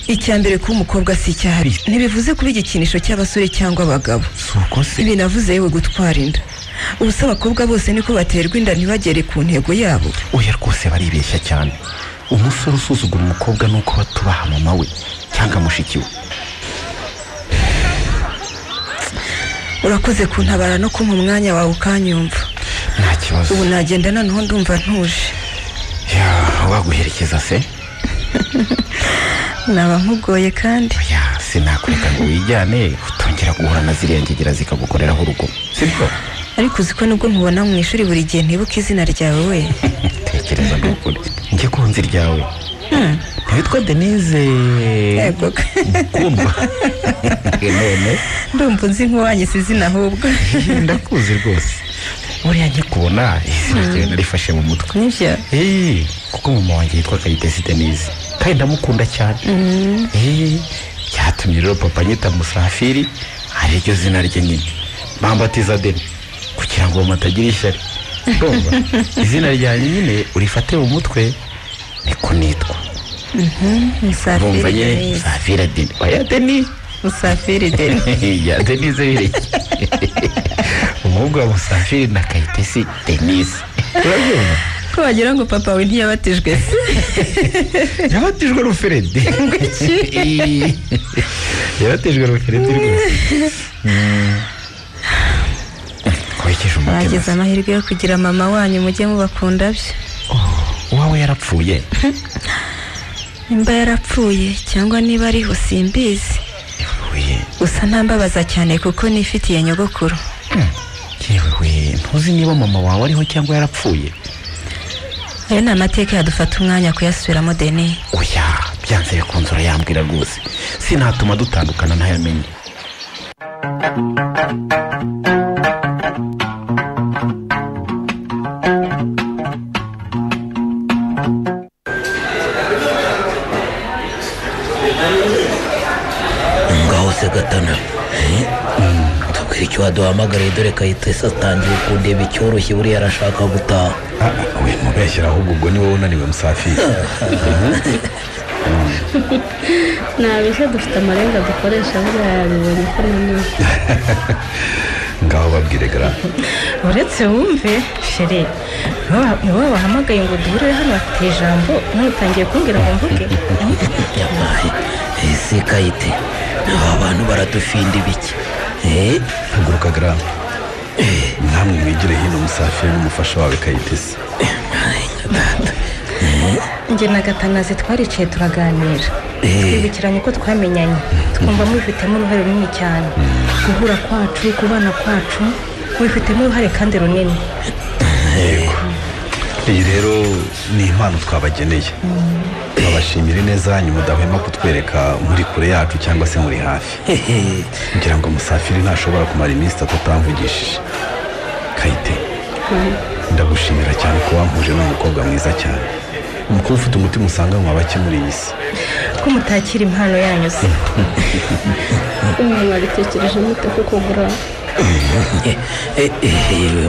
icyambere ko umukobwa si icyaha ntibivuze kuba igikinisho cy'abasore cyangwa abagabo binavuze yewe gutwara inda ubusa abakobwa bose niko baterwa inda ntibagere ku ntego yabo oya rwose baribeshya cyane umusore usuzugura umukobwa nuko batubaha mama we cyangwa mushiki we urakoze kuntabara no kumpa umwanya wawe ukanyumva nta kibazo ubu nagenda noneho ndumva ntuje waguherekeza se naba nkugoye kandi oya sinakureka ngo wijyane utongera guhura na ziriya ngegera zikagukoreraho urugo sibyo ariko uzi ko nubwo nkubona mu ishuri buri gihe ntibuka izina ryawe we tekereza n'ukuri njye kunzi ryawe witwa Denise Mukundwa none ndumva nzi nk'uwanyise izina ahubwo ndakuzi rwose buriya njye kubona izina ryawe narifashe mu mutwe nibyo kuko mama wanjye yitwa Kayitesi Denise kandi ndamukunda cyane byatumye rero papa anyita Musafiri ari ryo zina rye nyine bambatiza Deni kugira ngo matagira ishyari izina ryanjye nyine urifate mu mutwe niko nitwa Musafiri Deni oya Deni Musafiri Deni ya Denise bireke umuhungu wa Musafiri na Kayitesi Denise urabyumva ko wagira ngo papa we ntiyabatijwe se yabatijwe Ruferedi yabatijwe Ruferedi rwose bageze amahirwe yo kugira mama wanyu mujye mubakunda bye uwawe yarapfuye nimba yarapfuye cyangwa niba ariho simbizi gusa ntambabaza cyane kuko nifitiye nyogokuru yewe ntuzi niba mama wawe ariho cyangwa yarapfuye ayo ni amateka yadufata umwanya kuyasubiramo Deni oya byanze bikunze urayambwira rwose sinatuma dutandukana ntayamenye ngaho se gatana tubwire icyo waduhamagariye dore Kayitesi atangiye kundeba icyoroshye buriya arashaka gutaha we mubeshyira ahubwo ubwo ni wowe unaniwe Musafiri ntabeshya dufite amarenga dukoresha buriya yabibonye ko naniwe ngaho babwire gara uretse wumve sheri ni wowe wahamagaye ngo duhure hano bafite ijambo ntutangiye kumbwira ngo mvuge yabaye ese Kayite aba bantu baradufinda ibiki haguruka gara namwe mwigire hino Musafiri n'umufasha wawe Kayitesi njye na Gatanazi twaricaye turaganira twibukiranye uko twamenyanye twumva mubifitemo uruhare runini cyane guhura kwacu kubana kwacu mubifitemo uruhare kandi runini yego iyi rero ni impano twabageneye babashimire neza hanyuma mudahwema kutwereka muri kure yacu cyangwa se muri hafi ngira ngo Musafiri ntashobora kumara iminsi itatu atamvugishije Kayite ndagushimira cyane ko wampuje n'umukobwa mwiza cyane umukobwa ufite umutima usanga mu bake muri iyi si ko mutakira impano yanyu se mwabitekereje mute kuko gura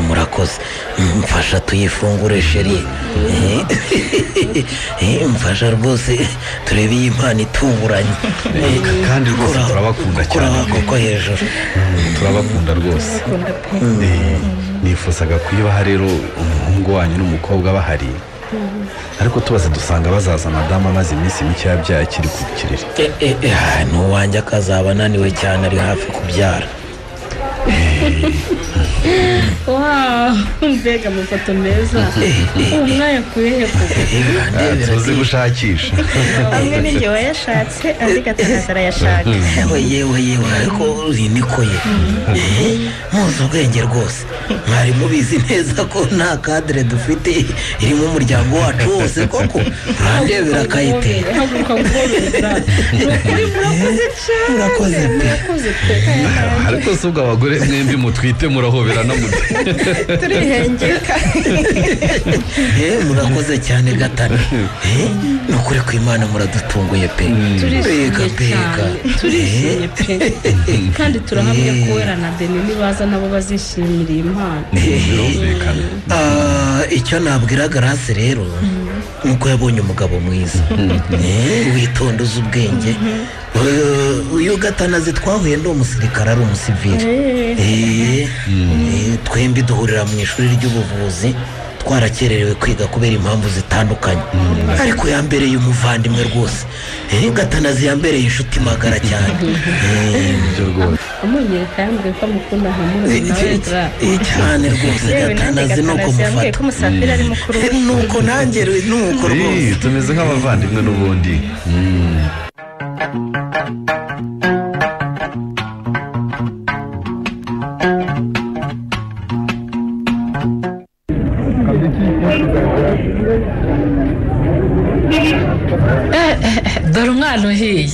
murakoze mfasha tuyifungure sheri mfasha rwose turebe iyi mpano itunguranye kandi rwose turabakunda cyane kuko hejuru turabakunda rwose nifuzaga kuyibaha rero umuhungu wanyu n'umukobwa bahari ariko tubaze dusanga bazaza madamu amaze iminsi mike yabyaye akiri ku kiriri n'uwanjye akazaba ananiwe cyane ari hafi kubyara mbega amafoto meza ubu mwayakuye tuzi gushakisha amwe n'iryo wayashatse andi Gatanazi arayashaka yewe ariko niko ye muzi ubwenge rwose mwari mubizi neza ko nta kadire dufite irimo umuryango wacu wose koko urandebera Kayite murakoze pe ariko si ubwo abagore mwembi mutwite murahoberana muhoberana mute turihengeka murakoze cyane gatana ni ukuri ko imana muradutunguye pe turishimye cyane turishimye pe kandi turahamya ko wera na deni nibaza nabo bazishimira iyi mpano icyo nabwira Grace rero nuko yabonye umugabo mwiza witonda uzi ubwenge uyu gatanazi twahuye ndi umusirikare ari umusivili twembi duhurira mu ishuri ry'ubuvuzi twarakererewe kwiga kubera impamvu zitandukanye ariko yambereye umuvandimwe rwose gatanazi yambereye inshuti magara cyane amunyereka yambwiye ko amukunda nkamurana nawe cyane rwose gatanazi nuko mufata umusafiri ari mukuru nuko nanjye nuko rwose tumeze nk'abavandimwe n'ubundi dore umwana uhiye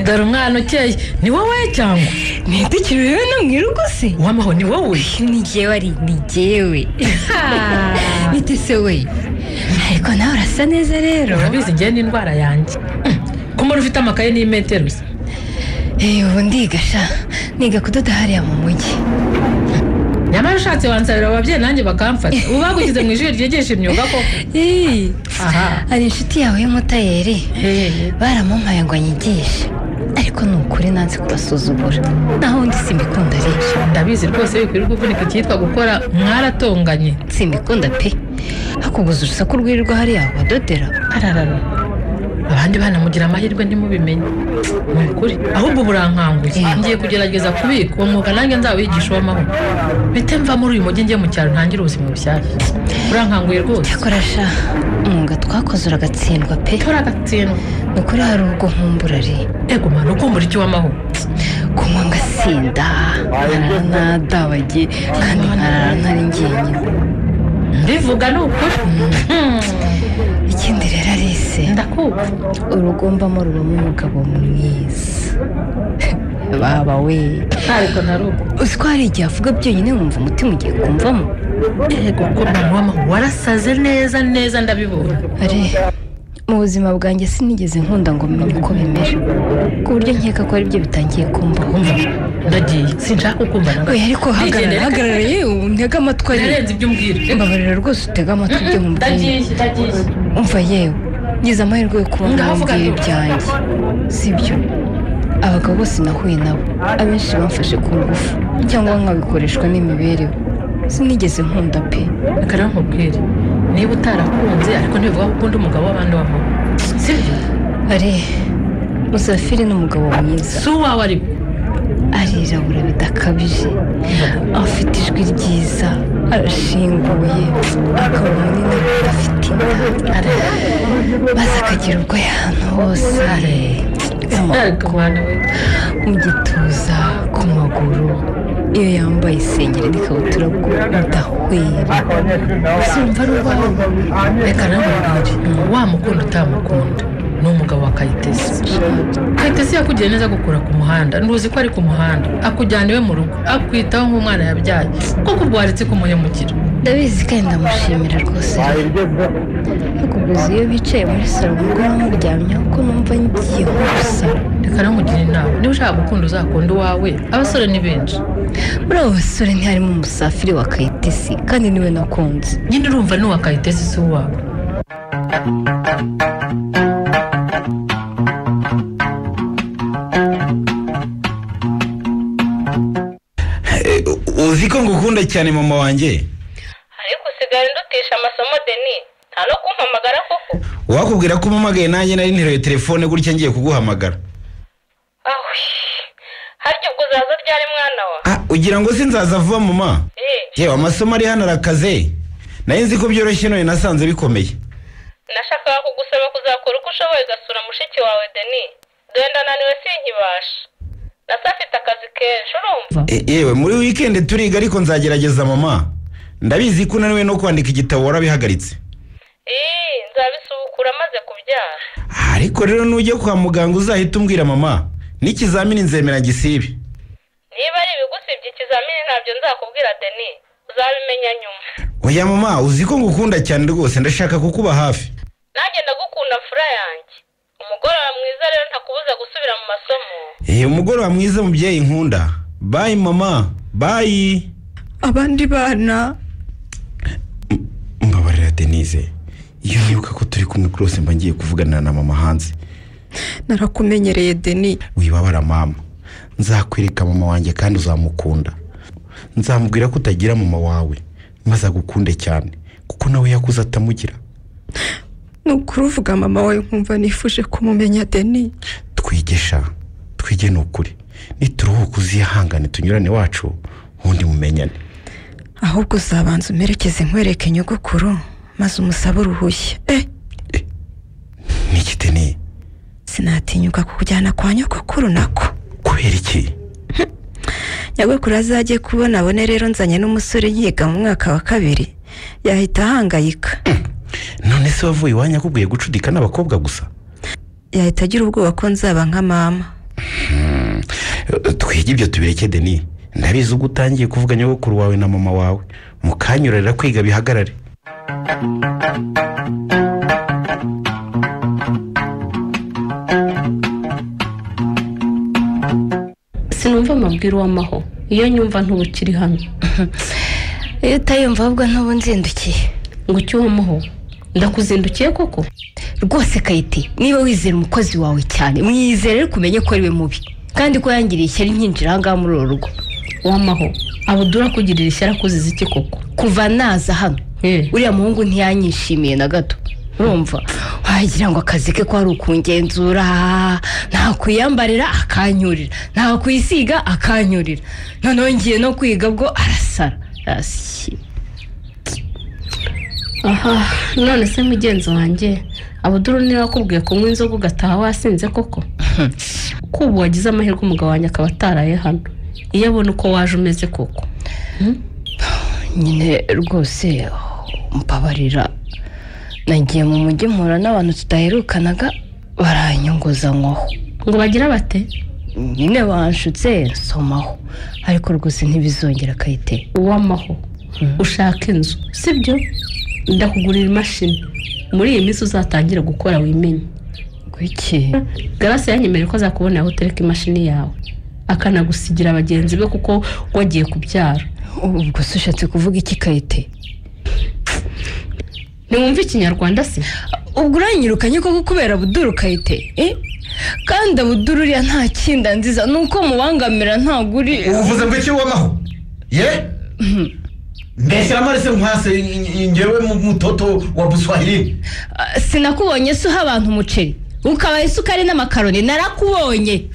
dore umwana ukeye ni wowe cyangwa ntidukire rero no mu irugo se wamaho ni wowe ni jyewe ari ni jyewe bite se we ariko nawe urasa neza rero urabizi ngewe n'indwara yanjye kumara ufite amakaye n'imetero se ubu ndigasha niga kudoda hariya mu mujyi nyamara ushatse wansabira ababyeyi nanjye bakamfata ubu bagushyize mu ishuri ryigisha imyuga koko hari inshuti yawe y'umutayeri baramumpaye ngo anyigishe ariko ni ukuri nanze kubasuzugura naho undi simbikunda rero ndabizi rwose bikwirirwa uvunika icyitwa gukora mwaratonganye simbikunda pe hakuguza urusaku rwirirwa hariya badodera ararara abandi banamugira amahirwe ntimubimenye ni ukuri ahubwo burankanguye ngiye kugerageza kubika uwo mwuga nanjye nzawigisha uw'amahoro bite mva muri uyu mujyi njye mu cyaro ntangire ubuzima bushyashya burankanguye rwose cyakorasha umwuga twakoze uragatsindwa pe turagatsindwa ni ukuri hari ubwo nkumbura ari ego mwana ukumbura iki w'amahoro kunywa ngasinda nkarara nadabagiye kandi nkarara ntari njyenyine mbivuga ni ukuri ikindi rero arise ndakumva urugombamo rubamo umugabo mwiza baba we ariko naruko uzi ko hari igihe avuga byonyine wumva umutima ugiye kumvamo ego ko mama w'amahoro warasaze neza neza ndabibona ari mu buzima bwanjye sinigeze nkunda ngo menye uko bimera ku buryo nkeka ko aribyo bitangiye kumbaho ndagiye sinshaka ukumva na we ariko hagarara yewe ntega amatwi ari narenze ibyo umbwira mbabarira rwose utega amatwi ibyo nkubwiye umva yewe ngize amahirwe yo kubona abambwiye ibyanjye sibyo abagabo bose nahuye nabo abenshi bamfashe ku ngufu cyangwa nkabikoreshwa n'imibereho sinigeze nkunda pe reka rero nkubwire niba utarakunze ariko ntibivuga ko ukunda umugabo w'abandi w'amahoro sibyo ari musafiri n'umugabo mwiza si uwawe ariko arirabura bidakabije afite ijwi ryiza arashinguye akaba munini afite inda maze akagira ubwo ahantu hose mu gituza ku maguru iyo yambaye isengeri n'ikabutura udahwera simva ari uwawe reka nababwire wamukunda utamukunda ni umugabo wa Kayitesi Kayitesi yakugiriye neza gukura ku muhanda ntuzi ko ari ku muhanda akujyana iwe mu rugo akwitaho nk'umwana yabyaye kuko ubwo waretse kumuhemukira ndabizi kandi ndamushimira rwose kuguza iyo bicaye muri salo umugore amuryamyeho ko numva ngiye gusa reka namugire inama niba ushaka gukunda uzakunda uwawe abasore ni benshi muri abo basore ntiharimo umusafiri wa Kayitesi kandi niwe nakunze nyine urumva n'uwa Kayitesi si uwawe uzi ko ngukunda cyane mama wanjye ariko usigaye ndutisha amasomo Deni nta no kumpamagara koko wakubwira ko umpamagaye nanjye nari nteruye telefone gutya ngiye kuguhamagara harya ubwo uzaza ryari mwana wa ugira ngo sinzaza vuba mama yewe amasomo ari hano arakaze nayo nzi ko byoroshye none nasanze bikomeye nashakaga kugusaba kuzakora uko ushoboye ugasura mushiki wawe Deni dore ndananiwe sinkibasha nasafite akazi kenshi urumva yewe muri weekend turiga ariko nzagerageza mama ndabizi ko unaniwe no kwandika igitabo warabihagaritse nzabisubukura maze kubyara ariko rero nujya kwa muganga uzahita umbwira mama n'ikizamini nzemera gisibe niba ari ibigusibye ikizamini ntabyo nzakubwira Deni, uzabimenya nyuma. Oya mama, uzi ko ngukunda cyane rwose, ndashaka kukuba hafi. Nanjye ndagukunda fura yanjye. Umugoroba mwiza rero ntakubuza gusubira mu masomo. Umugoroba mwiza mubyeyi nkunda. Bye mama, bye. Abandi bana mbabarira Denise, iyo nibuka ko turi kumwe rwose mba ngiye kuvugana na mama hanze. Narakumenyereye Deni. Wibabara mama, nzakwereka mama wanjye kandi uzamukunda. Nzamubwira ko utagira mama wawe maze agukunde cyane kuko nawe yakuze atamugira. Nukuri uvuga mama wawe nkumva nifuje kumumenya Deni. Twige nukuri, nituruhuka uzihangane tunyurane wacu ubundi mumenyane. Ahubwo uzabanza umerekeze nkwereke nyogokuru maze umusabe uruhushya. Niki Deni? Sinatinyuka kukujyana kwa nyogokuru nako. Kubera iki? Nyogokuru azajye kubona abone rero nzanye n'umusore nkiga mu mwaka wa 2 yahita ahangayika. None se wavuye iwanyu akubwiye gucudika n'abakobwa gusa? Yahita agira ubwoba ko nzaba nka mama. Twige ibyo tubireke Deni, ndabizi uko utangiye kuvuga nyogokuru wawe na mama wawe mukanyurira kwiga bihagarare. Sinumva amabwiro w'amaho, iyo nyumva ntubukiri hano. Iyo utayumva ahubwo ntubu nzindukiye. Ngo cyo w'amaho ndakuzindukiye koko? Rwose Kayite, niba wizera umukozi wawe cyane mwizere rero kumenye ko ari we mubi kandi ko yangiriye ishyari nkinjira ngaha muri uru rugo. W'amaho Abudura kugirira ishyari akuziza iki koko? Kuva naza hano uriya muhungu ntiyanyishimiye na gato. Urumva wagira ngo akazi ke ko ari ukungenzura, nta kuyambarira akanyurira, nta kuyisiga akanyurira, noneho ngiye no kwiga bwo arasara. Aha, none se mugenzi wanjye Abudura niba akubwiye kunywa inzoga ugataha wasinze koko? Ko ubu wagize amahirwe umugabo wanjye akaba ataraye hano, iyo abona uko waje umeze koko. Nyine rwose mbabarira, nagiye mu mujyi mpura n'abantu tudaherukanaga baranyongoza nkoho. Ngo bagira bate? Nyine banshutse nsomaho, ariko rwose ntibizongera Kayite. Uw'amaho ushaka inzu sibyo? Ndakugurira imashini muri iyi minsi uzatangira gukora wimenye. Gwiki? Garasi yanyemereye ko azakubona aho utereka imashini yawe akanagusigira abagenzi be kuko wagiye kubyara. Ubwo se ushatse kuvuga iki Kayite? Ntiwumva ikinyarwanda se? Ubwo uranyirukanye koko kubera Abudura Kayite? Kandi Abudura uriya nta kinda nziza nuko mubangamira ntabwo uri. Uvuze ngo iki w'amaho? Mbese amarese nkwase ngewe mutoto wa Buswahili. Sinakubonye se uha abantu umuceri ukabaye isukari n'amakaroni, narakubonye.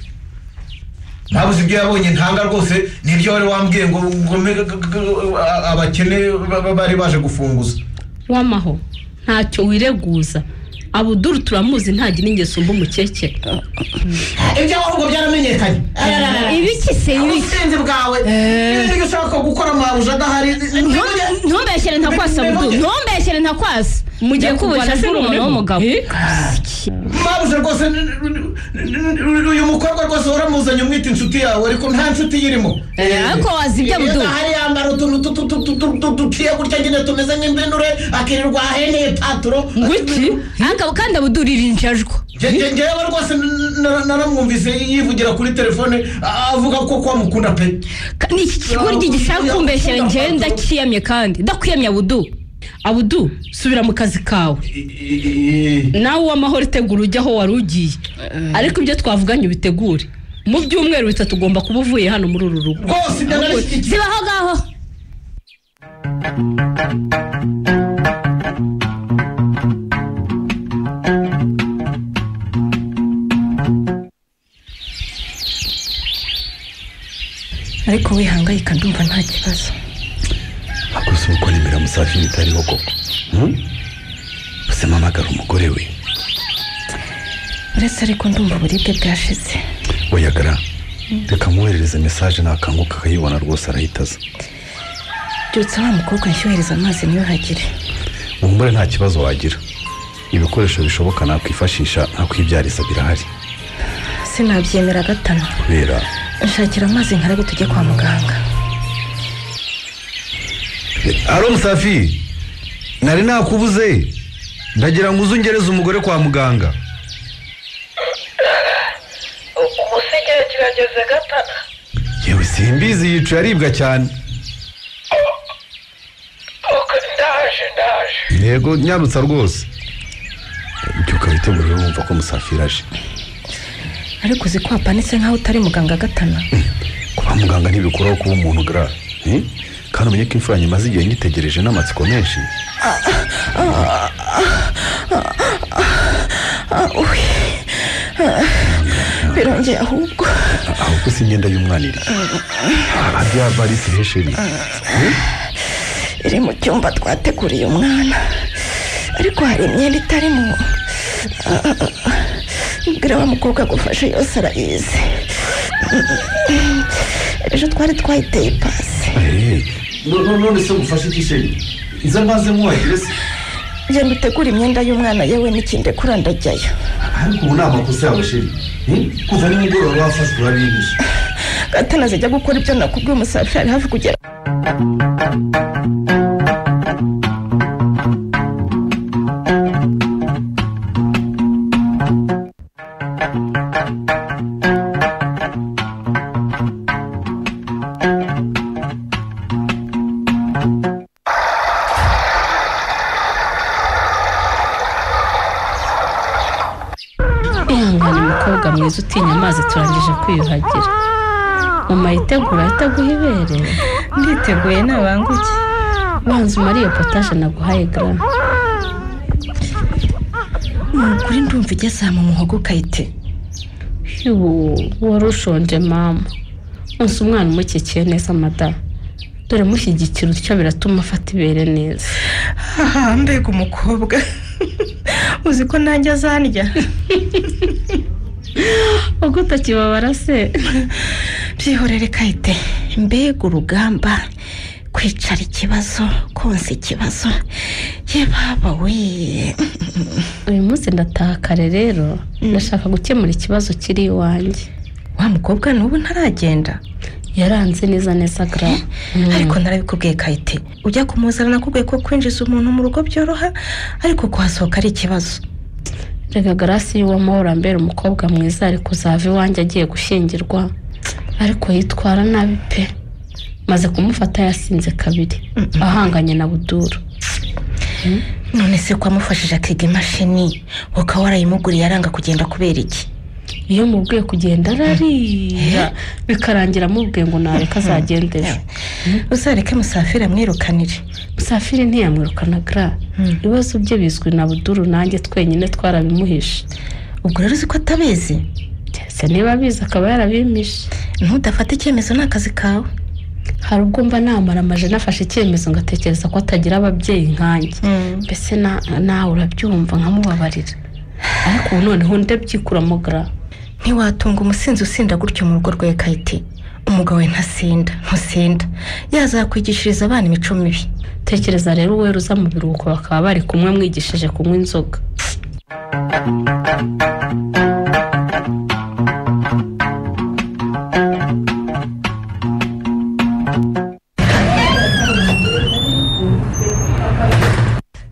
Ntabuze ibyo yabonye ntanga rwose nibyo wari wambwiye ngo abakene bari baje gufunguza. W'amaho ntacyo wireguza, Abudura turamuzi ntagira ingeso mbi umukeke. Ibyo wavuga byaramenyekanye. Ibiki se ubusinzi bwawe ibyo ushaka gukora mabuja adahari. Ntumbeshyere ntakwasa Abudura, ntumbeshyere ntakwasa. Mugiye kubusha se umuntu w'umugabo. Mabuja rwose uyu mukobwa rwose waramuzanye umwita inshuti yawe ariko nta nshuti yirimo. Ariko wazi ibyo Abudura. Hari yambara utuntu dutiye gutya nyine tumeze nk'imbenure akirirwa aheneye paturo. Ngwiki? Kandi Abudura irinjajwa. Ngewe rwose naramwumvise yivugira kuri telefone avuga ko kwamukunda pe. Ni iki kigoryi gishaka kumbeshyera ngewe ndakiyamye kandi ndakwiyamye Abudura. Abudura subira mu kazi kawe. Nawe w'amahoro itegura ujya aho wari ugiye, ariko ibyo twavuganye ubitegure. Mu byumweru 3 ugomba kuba uvuye hano muri uru rugo. Rwose zibaho gaho. Ariko wihangayika ndumva nta kibazo. Akoze uko nimera musafi bitariho koko. Usema magara umugore we. Uretse ariko ndumva uburibwe bwashize. Oyagara. Reka muherereze message nakanguka akayibona rwose arahitaza. Byutse wa mukobwa nshyuhereza amazi niyo hagire. Umbure nta kibazo wagira. Ibikoresho bishoboka nakwifashisha nakwibyariza birahari. Sinabyemera gatano. Kubera nshakira amazi nkarabe tujye kwa muganga. Aro Musafi, nari nakubuze ndagira ngo uzungereze umugore kwa muganga. Umusigere kirageze Gatana. Yewe simbizi yicu aribwa cyane. Ndaje. Yego nyarutsa rwose. Byuka witegure wumva ko Musafi aje. Ariko uzi ko wapanitse nkaho utari muganga Gatana. Kuba muganga ntibikuraho kuba umuntu gra. Kandi umenye ko imfura nyuma zigiye nyitegereje n'amatsiko menshi. birongeye ahubwo si imyenda y'umwaniri. Ajya varisi hesheri. iri mu cyumba twateguriye umwana, ariko hari imyenda itarimo. mbwira wa mukobwa agufashe yose arayizi. ejo twari twayiteye ipasi. none se gufashe iki sheri? iza maze muwagire se? genda utegura imyenda y'umwana yewe n'ikindi kura ndajyayo. ariko ubu ni amakosa yawe sheri. kuva nimugoroba wafashwe urabihisha. Gatana zijya gukora ibyo nakubwiye Musafi ari hafi kugera. ihangane mukobwa mwiza utinya amazi turangije kwiyuhagira. mama yitegura ahitaguha ibere. Nditeguye nabanguke. banza umare iyo potaje naguhaye gram. Kuri ndumva igeze mu muhogo Kayite. wari ushonje mama. unsi umwana umukikiye neza mada. dore mushyigikira utyo biratuma afata ibere neza. Mbega umukobwa. Uzi ko nanjye azandya. ubwo utakibabara se? byihorere Kayite. Mbega urugamba, kwicara ikibazo, konsa ikibazo. Ye baba we. uyu munsi ndataha kare rero ndashaka gukemura ikibazo kiri iwanjye. wa mukobwa n'ubu ntaragenda? yaranze neza gra. ariko narabikubwiye Kayite, ujya kumuzana nakubwiye ko kwinjiza umuntu mu rugo byoroha, ariko kuhasohoka ari ikibazo. rega Grace y'uwamahoro ambera umukobwa mwiza ari kuzava iwanjye agiye gushyingirwa, ariko yitwara nabi pe. maze kumufata yasinze kabiri ahanganye na Buduru. none se ko amufashije akiga imashini ukaba warayimuguriye aranga kugenda kubera iki? iyo mubwiye kugenda ararira bikarangira amubwiye ngo nareka azagendera. uzareke Musafiri amwirukanire. Musafiri ntiyamwirukana gra. ibibazo bye bizwi na Buduru nanjye twenyine twarabimuhishe. ubwo rero uzi ko atabizi? se niba abizi akaba yarabimishe. ntudafate icyemezo ni akazi kawe. hari ubwo mba namara amaje nafashe icyemezo ngatekereza ko atagira ababyeyi nkanjye. mbese nawe urabyumva nkamubabarira. ariko ubu noneho ndabyikuramo gra. ntiwatunga umusinzi usinda gutyo mu rugo rwe Kayite. umugabo we ntusinda yazakwigishiriza abana imico mibi. tekereza rero uwe ruza mu biruhuko bakaba bari kumwe mwigishije kunywa inzoga.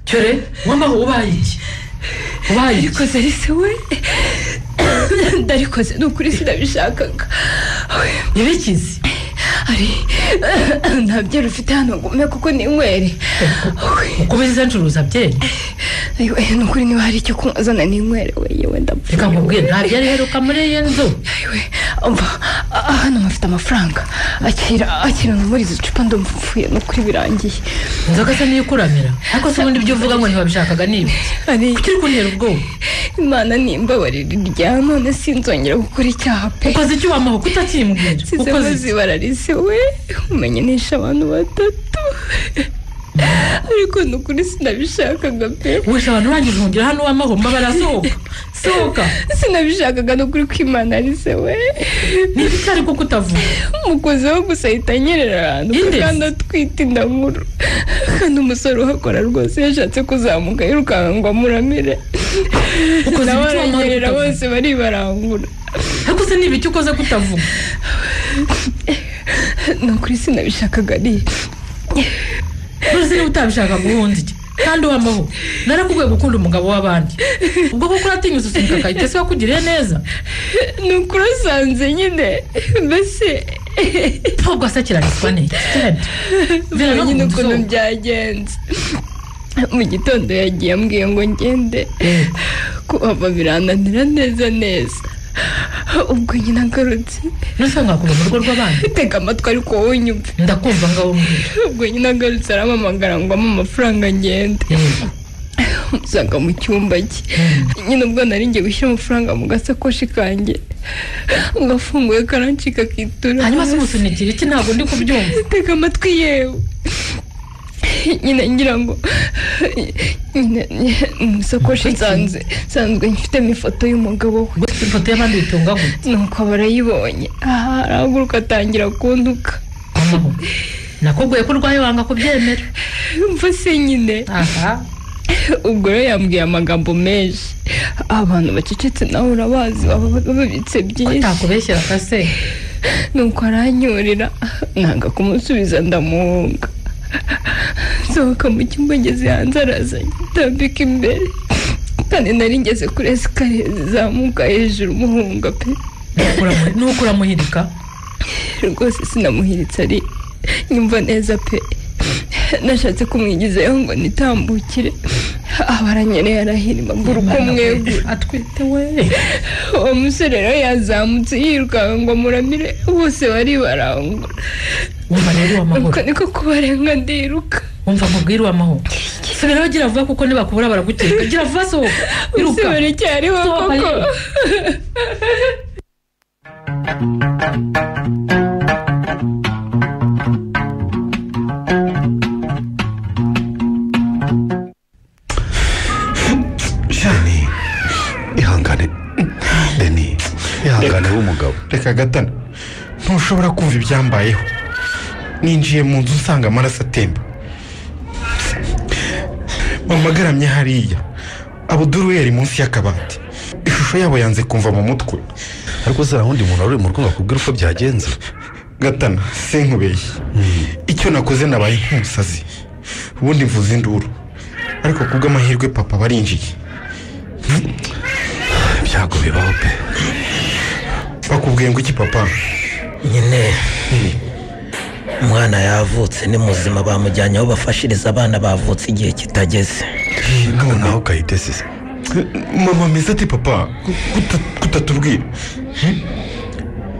cyore wambaho ubaye iki? arikoze rise we. ndarikoze nukuri sinabishakaga. yabikize ari ntabyo rufite hano ngume kuko ninywere. ukomeza ncuruza byeri. ayiwe nukuri niba hari icyo kumuzana ninywere we yewe ndapfa. reka nkubwire ntabyo ari heruka muri iyo nzu. ayiwe umva hano mufite amafaranga. akira numuriza icupa ndumva mfuye nukuri birangiye. inzoga se niyo ukuramira? ariko se ubundi ibyo uvuga ngo ntibabishakaga ni ibiki? kuki uri kuntera ubwoba? imana nimbabarira irya none sinzongera gukora icyaha pe. ukoze iki wamaho kutakimbwira? ukoze iki? zibararise we umenye nisha abantu batatu. ariko nukuri sinabishakaga pe. wishe abantu urangije uhungira hano wamaho mbabara sohoka. sinabishakaga nukuri ko imana arise we. niba itari ko kutavuga umukozi wo gusa ahita anyerera ahantu kandi atwite inda nkuru. kandi umusore uhakora rwose yashatse kuzamuka yirukanka ngo amuramire. nawe aranyerera bose bari barangura. ariko se niba icyo ukoze kutavuga? ni ukuri sinabishakaga ari uzi niba utabishaka guhunza iki kandi wamaho narakubwiye gukunda umugabo w'abandi ubwo kuko uratinyuze usunika Kayitesi wakugiriye neza ni ukuri usanze nyine mbese ntabwo asakiraniswa neza nyine ukuntu byagenze mu gitondo yagiye ambwiye ngo ngende kuhava birananira neza ubwo nyine agarutse nusanga kuva mu rugo rw'abandi tega amatwi ariko wowe unyumve ndakumva ngaho mbwira ubwo nyine agarutse arampamagara ngo ampe amafaranga ngende musanga mu cyumba cye nyine ubwo nari ngiye gushyira amafaranga mu gasakoshi kanjye ngafunguye karancika akitura hanyuma se umusunikira iki ntabwo ndi kubyumva tega amatwi yewe nyine ngira ngo mu isakoshi nsanzwe mfitemo ifoto y'umugabo we ifoto y'abandi bitunga gute nuko barayibonye arahaguruka atangira kunduka nakubwiye ko urwaye wanga kubyemera mva se nyine ubwo rero yambwiye amagambo menshi abantu bacecetse nawe urabazi baba babitse byinshi utakubeshyera kase nuko aranyurira nanga kumusubiza ndamuhunga nsohoka mu cyumba ngeze hanze arazanye tambika imbere kandi nari ngeze kuri esikariye zizamuka hejuru umuhunga pe nuko uramuhirika rwose sinamuhiritse ari nyumva neza pe nashatse kumwigizayo ngo nitambukire abaranyereye arahirima mbura uko mwegura atwite we uwo musore rero yazamutse yirukanka ngo muramire bose bari barangura wumva rero w'amahoro uko niko kubarenga ndiruka wumva mubwire w'amahoro subiraho gira vuba kuko nibakubura baragukeka gira vuba sohoka iruka usubire cyariho koko ihangane w'umugabo reka gatana ntushobora kumva ibyambayeho ninjiye mu nzu nsanga amaraso atemba mama agaramye hariya Abuduru yari munsi y'akabati ishusho yabo yanze kumva mu mutwe ariko se undi muntu uri mu rugo akubwira uko byagenze gatana sinkubeshye icyo nakoze nabaye nk'umusazi ubundi mvuze induru ariko kubw'amahirwe papa barinjiye ibyago bibaho pe bakubwiye ngo iki papa nyine umwana yavutse ni muzima bamujyanye aho bafashiriza abana bavutse igihe kitageze noneho Kayitesi mama meza ati papa kutatubwira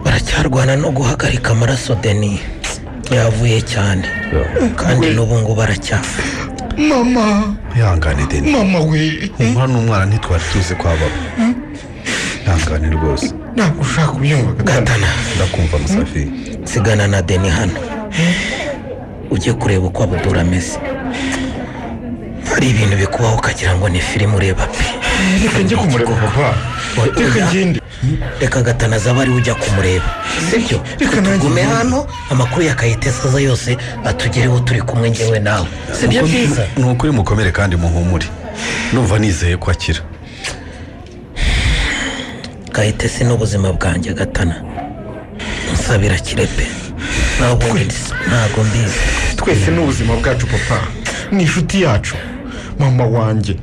baracyarwana no guhagarika amaraso Deni yavuye cyane kandi n'ubu ngo baracyafa mama ihangane Deni mama we umwana n'umwana ntitwari tuzi ko ababa ihangane rwose ntabwo ushaka kubyumva gatana ndakumva Musafi sigana na Deni hano ujye kureba uko Abuduru ameze hari ibintu bikubaho ukagira ngo ni filime ureba pe reka njye kumureba papa reka ngende reka gatana zaba ari ujya kumureba sibyo tugume hano amakuru ya Kayitesi aza yose atugereho turi kumwe njyewe nawe sibyo byiza ni ukuri mukomere kandi muhumure numva nizeye ko akira Kayitesi n'ubuzima bwanjye gatana nsabira kirepe ntabwo mbizi twese n'ubuzima bwacu papa ni inshuti yacu mama wanjye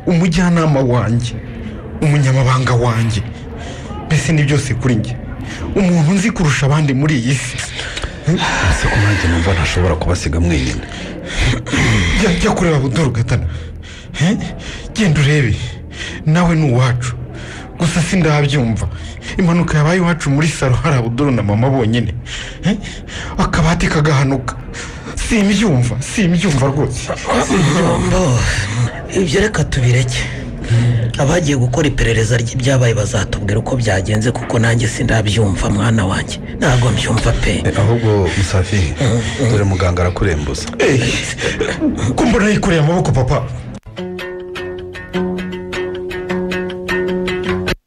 umujyanama wanjye umunyamabanga wanjye mbese ni byose kuri njye umuntu nzi kurusha abandi muri iyi si ese ko nanjye numva ntashobora kubasiga mwenyine jya kureba Abuduru gatana genda urebe nawe ni uwacu gusa sindabyumva impanuka yabaye iwacu muri saro hari Abuduru na mama bonyine akabati kagahanuka simbyumva rwose ibyo reka tubireke abagiye gukora iperereza ry'ibyabaye bazatubwira uko byagenze kuko nanjye sindabyumva mwana wanjye ntabwo mbyumva pe ahubwo Musafi dore muganga arakurembuza ko mbona yikoreye amaboko papa